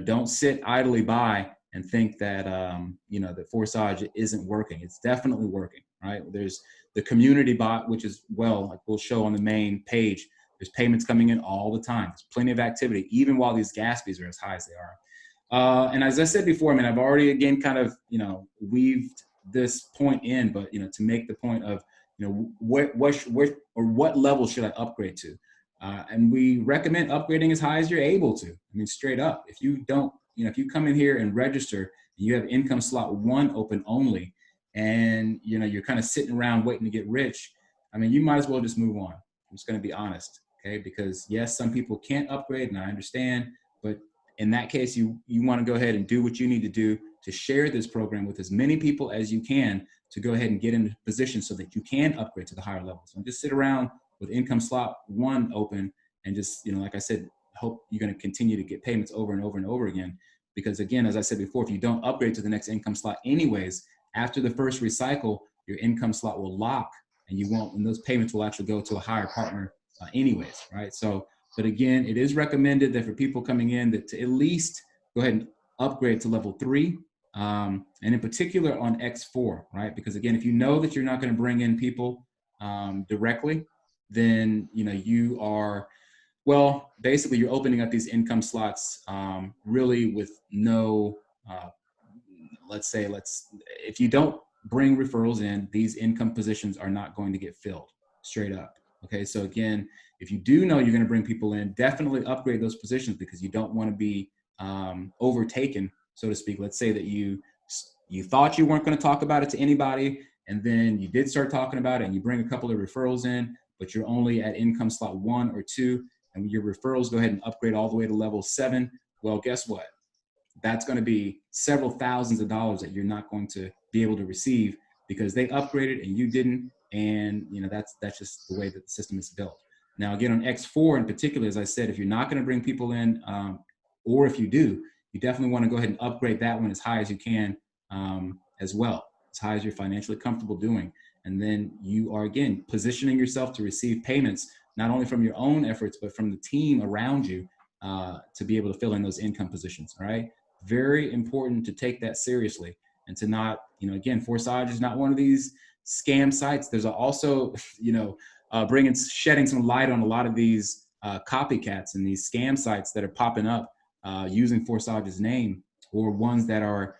[SPEAKER 1] don't sit idly by and think that, that Forsage isn't working. It's definitely working, right? There's the community bot, which is, well, like we'll show on the main page, there's payments coming in all the time. There's plenty of activity, even while these gas fees are as high as they are. And as I said before, I mean, I've already, again, kind of, weaved this point in, but, to make the point of, what level should I upgrade to? And we recommend upgrading as high as you're able to. I mean, straight up, if you don't, if you come in here and register, you have income slot 1 open only, and, you're kind of sitting around waiting to get rich, I mean, you might as well just move on. I'm just going to be honest. Okay. Because yes, some people can't upgrade, and I understand, but in that case, you want to go ahead and do what you need to do to share this program with as many people as you can to go ahead and get in a position so that you can upgrade to the higher levels. Don't just sit around with income slot 1 open and just, like I said, hope you're going to continue to get payments over and over and over again. Because again, as I said before, if you don't upgrade to the next income slot anyways, after the first recycle, your income slot will lock, and you won't, and those payments will actually go to a higher partner anyways, right? So, but again, it is recommended that for people coming in that to at least go ahead and upgrade to level 3, and in particular on X4, right? Because again, if you know that you're not going to bring in people directly, then you are, well, basically you're opening up these income slots really with no, if you don't bring referrals in, these income positions are not going to get filled straight up. Okay, so again, if you do know you're going to bring people in, definitely upgrade those positions because you don't want to be overtaken, so to speak. Let's say that you thought you weren't going to talk about it to anybody, and then you did start talking about it, and you bring a couple of referrals in, but you're only at income slot 1 or 2, and your referrals go ahead and upgrade all the way to level 7. Well, guess what? That's going to be several thousands of dollars that you're not going to be able to receive because they upgraded and you didn't. And that's just the way that the system is built. Now, again, on X4 in particular, as I said, if you're not going to bring people in, or if you do, you definitely want to go ahead and upgrade that one as high as you can as well, as high as you're financially comfortable doing. And then you are, again, positioning yourself to receive payments, not only from your own efforts, but from the team around you to be able to fill in those income positions, all right? Very important to take that seriously and to not, again, Forsage is not one of these scam sites. There's also, shedding some light on a lot of these copycats and these scam sites that are popping up using Forsage's name, or ones that are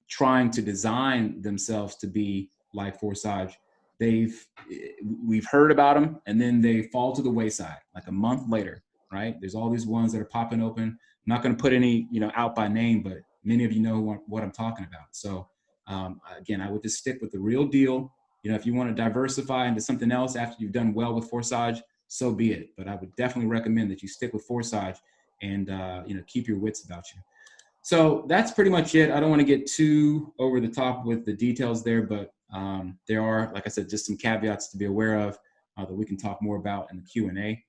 [SPEAKER 1] trying to design themselves to be like Forsage. We've heard about them, and then they fall to the wayside like a month later, right? There's all these ones that are popping open. I'm not going to put any, out by name, but many of you know what I'm talking about. So again, I would just stick with the real deal. If you want to diversify into something else after you've done well with Forsage, so be it. But I would definitely recommend that you stick with Forsage and, keep your wits about you. So that's pretty much it. I don't want to get too over the top with the details there, but there are, like I said, just some caveats to be aware of that we can talk more about in the Q&A.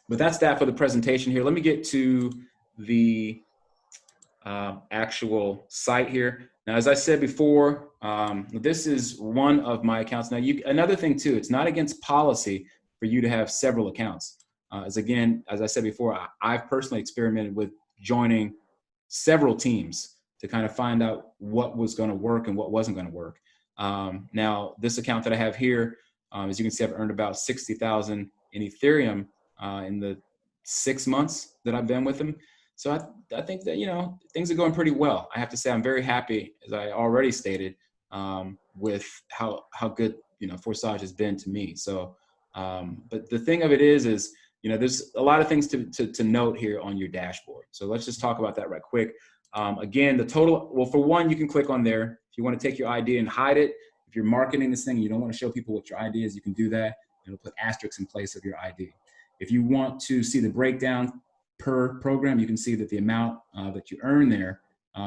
[SPEAKER 1] But that's that for the presentation here. Let me get to the actual site here. Now, as I said before, this is one of my accounts. Now, another thing too, it's not against policy for you to have several accounts. As I said before, I've personally experimented with joining several teams to kind of find out what was going to work and what wasn't going to work. Now, this account that I have here, as you can see, I've earned about 60,000 in Ethereum in the 6 months that I've been with them. So I think that, things are going pretty well. I have to say I'm very happy, as I already stated, with how good, Forsage has been to me. So, but the thing of it is, there's a lot of things to note here on your dashboard. So let's just talk about that right quick. Again, the total, well, for one, you can click on there. If you want to take your ID and hide it, if you're marketing this thing, you don't want to show people what your ID is, you can do that. It'll put asterisks in place of your ID. If you want to see the breakdown per program, you can see that the amount that you earn there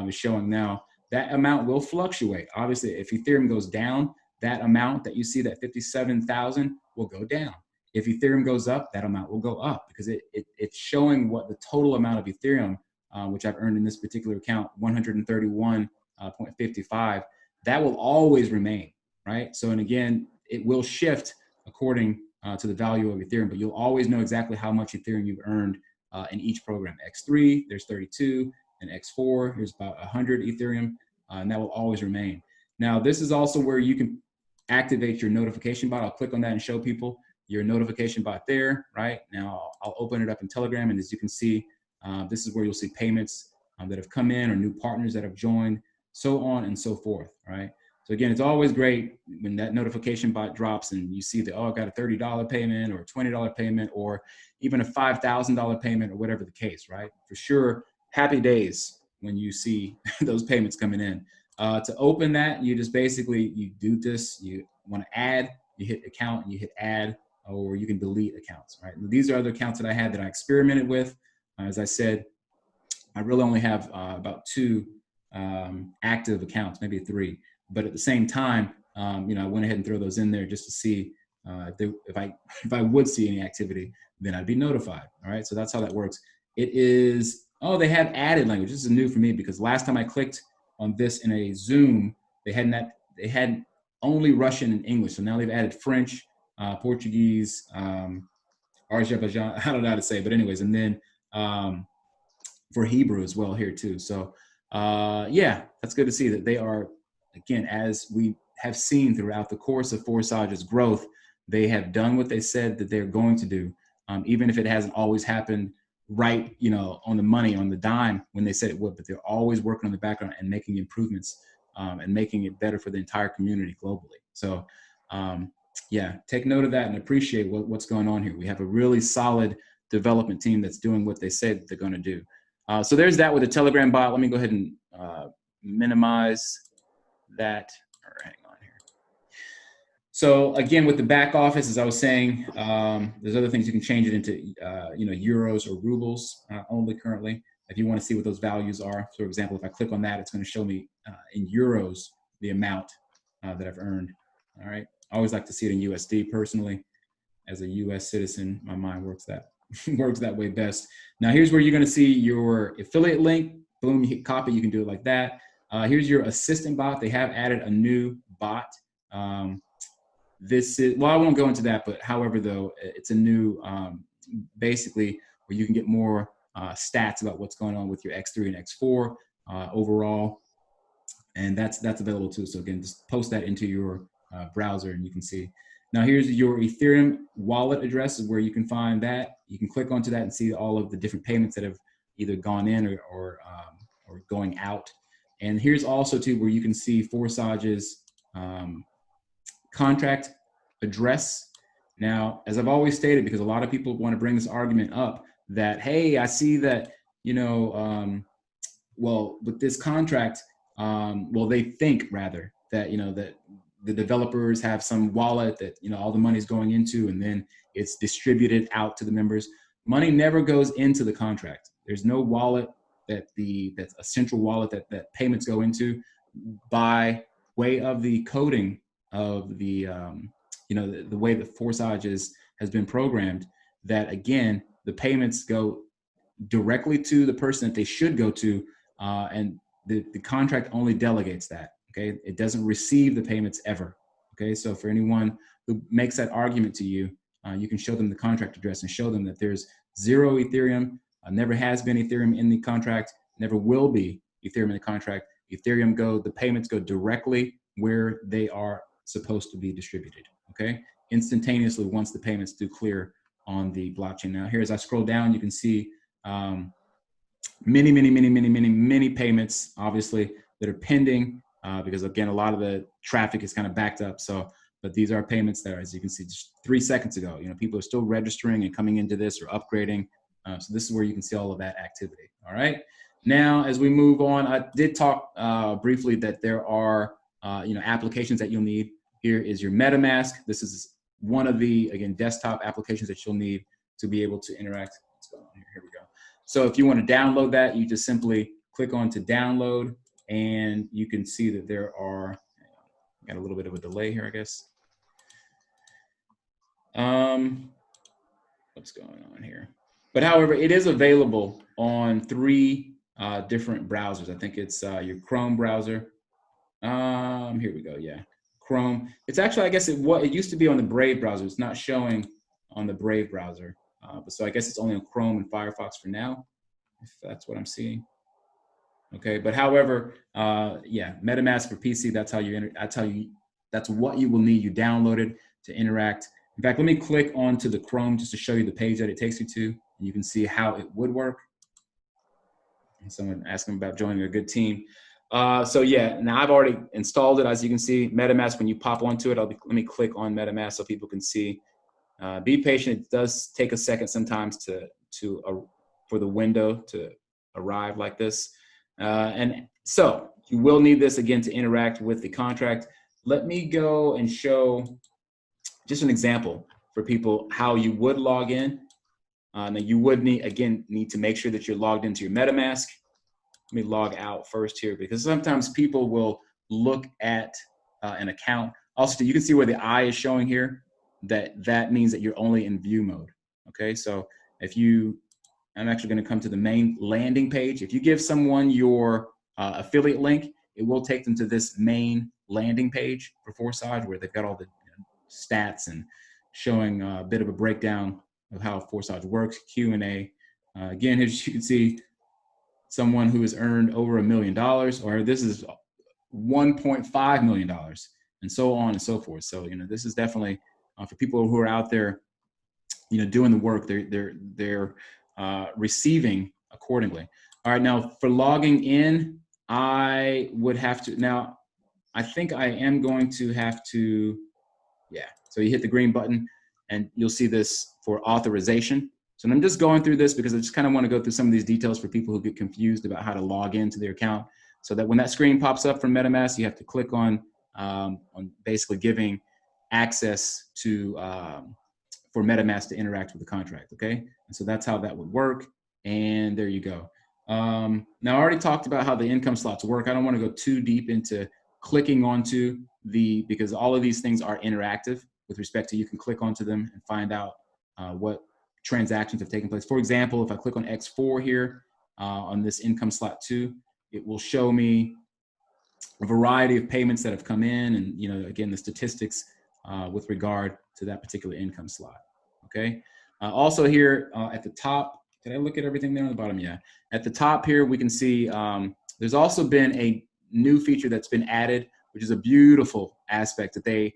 [SPEAKER 1] is showing now. That amount will fluctuate. Obviously, if Ethereum goes down, that amount that you see, that 57,000, will go down. If Ethereum goes up, that amount will go up because it's showing what the total amount of Ethereum, which I've earned in this particular account, 131.55, that will always remain, right? So, and again, it will shift according to the value of Ethereum, but you'll always know exactly how much Ethereum you've earned in each program. X3, there's 32, and X4, there's about 100 Ethereum, and that will always remain. Now, this is also where you can activate your notification bot. I'll click on that and show people your notification bot there, right? Now, I'll open it up in Telegram, and as you can see, this is where you'll see payments that have come in or new partners that have joined, so on and so forth, right? So again, it's always great when that notification bot drops and you see that, oh, I got a $30 payment or a $20 payment or even a $5,000 payment or whatever the case, right? For sure, happy days when you see those payments coming in. To open that, you just basically, you do this, you want to add, you hit account and you hit add, or you can delete accounts, right? And these are other accounts that I had that I experimented with. As I said, I really only have about 2 active accounts, maybe 3. But at the same time, I went ahead and threw those in there just to see if I would see any activity, then I'd be notified. All right, so that's how that works. It is, oh, they have added language. This is new for me because last time I clicked on this in a Zoom, they had only Russian and English. So now they've added French, Portuguese, Azerbaijan, I don't know how to say, but anyways, and then for Hebrew as well here too. So yeah, that's good to see that they are, again, as we have seen throughout the course of Forsage's growth, they have done what they said that they're going to do, even if it hasn't always happened right, you know, on the money, on the dime when they said it would, but they're always working on the background and making improvements and making it better for the entire community globally. So yeah, take note of that and appreciate what's going on here. We have a really solid development team that's doing what they said they're going to do. So there's that with the Telegram bot. Let me go ahead and minimize that. All right, hang on here. So again, with the back office, as I was saying, there's other things you can change it into, you know, euros or rubles only currently. If you want to see what those values are, so for example, if I click on that, it's going to show me in euros the amount that I've earned. All right. I always like to see it in USD personally. As a US citizen, my mind works that works that way best. Now here's where you're going to see your affiliate link. Boom, you hit copy. You can do it like that. Here's your assistant bot. They have added a new bot. This is, well, I won't go into that, but however, though, it's a new, basically, where you can get more stats about what's going on with your X3 and X4 overall. And that's available too. So again, just post that into your browser and you can see. Now here's your Ethereum wallet address is where you can find that. You can click onto that and see all of the different payments that have either gone in or going out. And here's also too where you can see Forsage's contract address. Now, as I've always stated, because a lot of people want to bring this argument up that, hey, I see that, you know, well, with this contract, well, they think rather that, you know, that the developers have some wallet that, you know, all the money's going into, and then it's distributed out to the members. Money never goes into the contract. There's no wallet that's a central wallet that payments go into. By way of the coding of the, you know, the way that Forsage has been programmed, that again, the payments go directly to the person that they should go to, and the contract only delegates that. Okay, it doesn't receive the payments ever. Okay, so for anyone who makes that argument to you, you can show them the contract address and show them that there's 0 Ethereum, never has been Ethereum in the contract, never will be Ethereum in the contract. Ethereum the payments go directly where they are supposed to be distributed. Okay, instantaneously once the payments do clear on the blockchain. Now here, as I scroll down, you can see many payments, obviously, that are pending. Because again, a lot of the traffic is kind of backed up. So, but these are payments that, as you can see, just 3 seconds ago, you know, people are still registering and coming into this or upgrading. So this is where you can see all of that activity. All right. Now, as we move on, I did talk briefly that there are, you know, applications that you'll need. Here is your MetaMask. This is one of the, again, desktop applications that you'll need to be able to interact. What's going on here? Here we go. So if you want to download that, you just simply click on to download. And you can see that there are, got a little bit of a delay here, I guess. What's going on here? But however, it is available on 3 different browsers. I think it's your Chrome browser. Here we go, yeah, Chrome. It's actually, I guess it used to be on the Brave browser. It's not showing on the Brave browser. But so I guess it's only on Chrome and Firefox for now, if that's what I'm seeing. Okay, but however, yeah, MetaMask for PC, that's how you enter. That's what you will need. You download it to interact. In fact, let me click onto the Chrome just to show you the page that it takes you to, and you can see how it would work. And someone asking about joining a good team. So yeah, now I've already installed it. As you can see, MetaMask, when you pop onto it, let me click on MetaMask so people can see. Be patient. It does take a second sometimes for the window to arrive like this. And so you will need this again to interact with the contract. Let me go and show just an example for people how you would log in. Now you would need to make sure that you're logged into your MetaMask. Let me log out first here, because sometimes people will look at an account. Also, you can see where the eye is showing here, that means that you're only in view mode. Okay, so I'm actually going to come to the main landing page. If you give someone your affiliate link, it will take them to this main landing page for Forsage, where they've got all the stats and showing a bit of a breakdown of how Forsage works, Q&A. Again, as you can see, someone who has earned over $1 million, or this is $1.5 million, and so on and so forth. So, you know, this is definitely for people who are out there, you know, doing the work, they're receiving accordingly. All right, now for logging in, I would have to, now I think I am going to have to, yeah. So you hit the green button and you'll see this for authorization. So I'm just going through this because I just kind of want to go through some of these details for people who get confused about how to log into their account. So that when that screen pops up from MetaMask, you have to click on basically giving access to, for MetaMask to interact with the contract, okay? And so that's how that would work. And there you go. Now I already talked about how the income slots work. I don't want to go too deep into clicking onto because all of these things are interactive with respect to, you can click onto them and find out what transactions have taken place. For example, if I click on X4 here on this income slot 2, it will show me a variety of payments that have come in, and, you know, again, the statistics with regard to that particular income slot, okay? Also here at the top, did I look at everything there on the bottom? Yeah. At the top here, we can see there's also been a new feature that's been added, which is a beautiful aspect that they,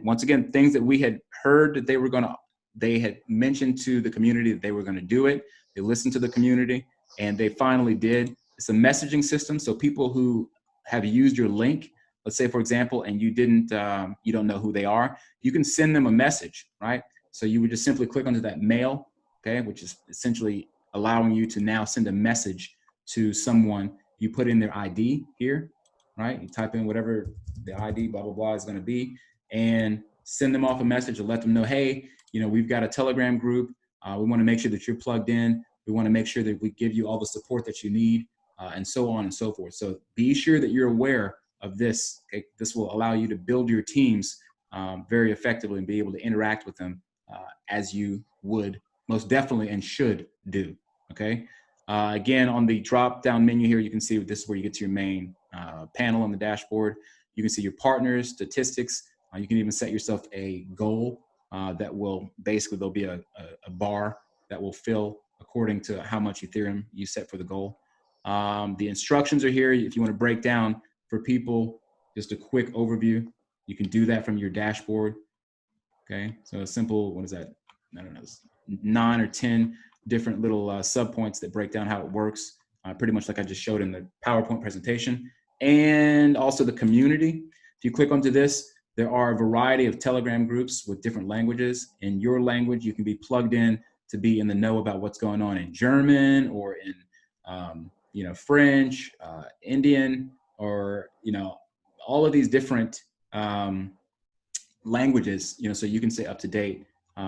[SPEAKER 1] once again, things that we had heard that they had mentioned to the community that they were going to do it. They listened to the community and they finally did. It's a messaging system. So people who have used your link, let's say, for example, and you don't know who they are, you can send them a message, right? So you would just simply click onto that mail, okay, which is essentially allowing you to now send a message to someone. You put in their ID here, right? You type in whatever the ID, blah, blah, blah is going to be, and send them off a message and let them know, hey, you know, we've got a Telegram group. We want to make sure that you're plugged in. We want to make sure that we give you all the support that you need, and so on and so forth. So be sure that you're aware of this. Okay? This will allow you to build your teams very effectively and be able to interact with them as you would most definitely and should do. Okay. Again, on the drop down menu here, you can see this is where you get to your main panel on the dashboard. You can see your partners, statistics. You can even set yourself a goal that will basically, there'll be a bar that will fill according to how much Ethereum you set for the goal. The instructions are here. If you want to break down for people, just a quick overview, you can do that from your dashboard. Okay. So a simple, what is that? I don't know, 9 or 10 different little sub points that break down how it works, pretty much like I just showed in the PowerPoint presentation. And also the community. If you click onto this, there are a variety of Telegram groups with different languages. In your language, you can be plugged in to be in the know about what's going on in German or in you know, French, Indian, or, you know, all of these different languages, you know, so you can stay up to date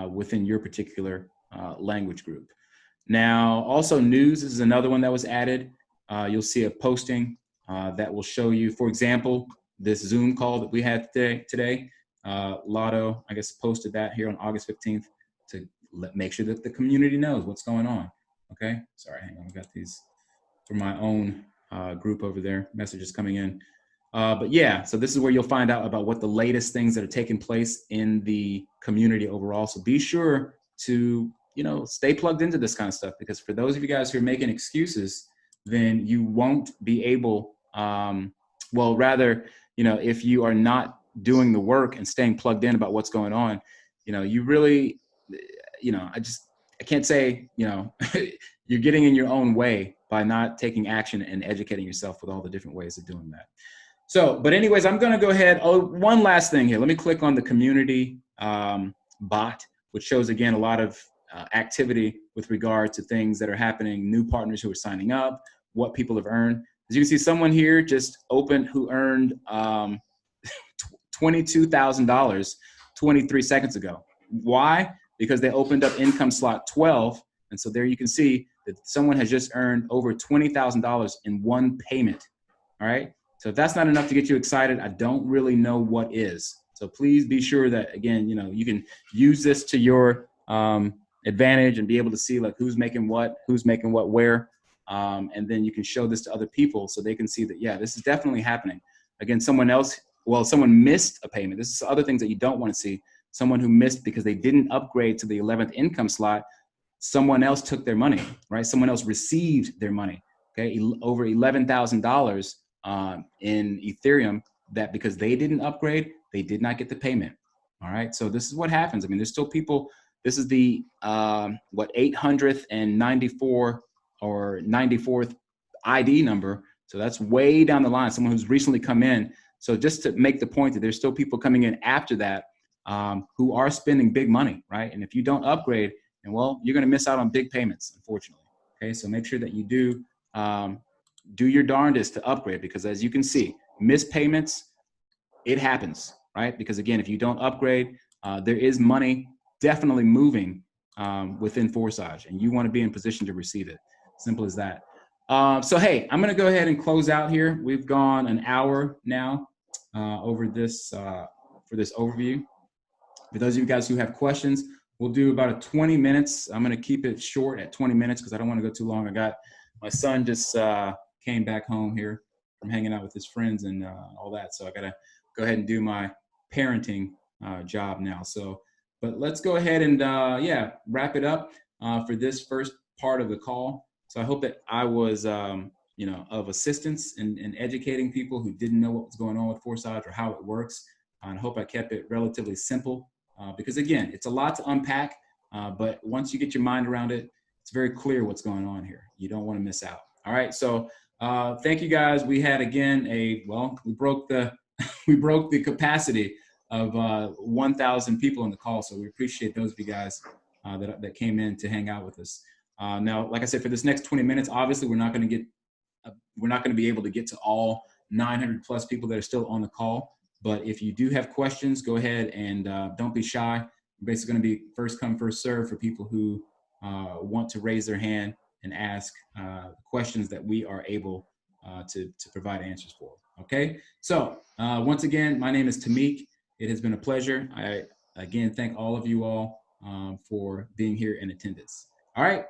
[SPEAKER 1] within your particular language group. Now, also news is another one that was added. You'll see a posting that will show you, for example, this Zoom call that we had today. Lotto, I guess, posted that here on August 15th to make sure that the community knows what's going on. Okay, sorry, hang on, we got these from my own group over there, messages coming in. But yeah, so this is where you'll find out about what the latest things that are taking place in the community overall. So be sure to, you know, stay plugged into this kind of stuff, because for those of you guys who are making excuses, then you won't be able, well, rather, you know, if you are not doing the work and staying plugged in about what's going on, you know, you really, you know, I can't say, you know, you're getting in your own way by not taking action and educating yourself with all the different ways of doing that. So, but anyways, I'm going to go ahead. Oh, one last thing here. Let me click on the community bot, which shows, again, a lot of activity with regard to things that are happening, new partners who are signing up, what people have earned. As you can see, someone here just opened who earned $22,000 23 seconds ago. Why? Because they opened up income slot 12. And so there you can see that someone has just earned over $20,000 in one payment. All right. So if that's not enough to get you excited, I don't really know what is. So please be sure that, again, you know, you can use this to your advantage and be able to see like who's making what where. And then you can show this to other people so they can see that, yeah, this is definitely happening. Again, someone missed a payment. This is other things that you don't want to see. someone who missed because they didn't upgrade to the 11th income slot, someone else took their money, right? Someone else received their money, okay? Over $11,000 in Ethereum, that because they didn't upgrade, they did not get the payment, all right? So this is what happens. I mean, there's still people, this is the, 894 or 94th ID number. So that's way down the line, someone who's recently come in. So just to make the point that there's still people coming in after that who are spending big money, right? And if you don't upgrade, and well, you're gonna miss out on big payments, unfortunately, okay? So make sure that you do your darndest to upgrade, because as you can see, missed payments, it happens, right? Because again, if you don't upgrade, there is money definitely moving within Forsage, and you wanna be in position to receive it. Simple as that. So hey, I'm gonna go ahead and close out here. We've gone an hour now over this, for this overview. For those of you guys who have questions, we'll do about a 20 minutes. I'm gonna keep it short at 20 minutes because I don't wanna go too long. I got, my son just came back home here from hanging out with his friends and all that. So I gotta go ahead and do my parenting job now. So, but let's go ahead and yeah, wrap it up for this first part of the call. So I hope that I was, you know, of assistance in educating people who didn't know what was going on with Forsage or how it works. And I hope I kept it relatively simple because again, it's a lot to unpack, but once you get your mind around it, it's very clear what's going on here. You don't want to miss out. All right, so thank you guys. We had again we broke the we broke the capacity of 1,000 people in the call. So we appreciate those of you guys that came in to hang out with us. Now, like I said, for this next 20 minutes, obviously we're not going to be able to get to all 900 plus people that are still on the call. But if you do have questions, go ahead and don't be shy. We're basically going to be first come, first serve for people who want to raise their hand and ask questions that we are able to provide answers for. Okay. So once again, my name is Tamik. It has been a pleasure. I again thank all of you all for being here in attendance. All right.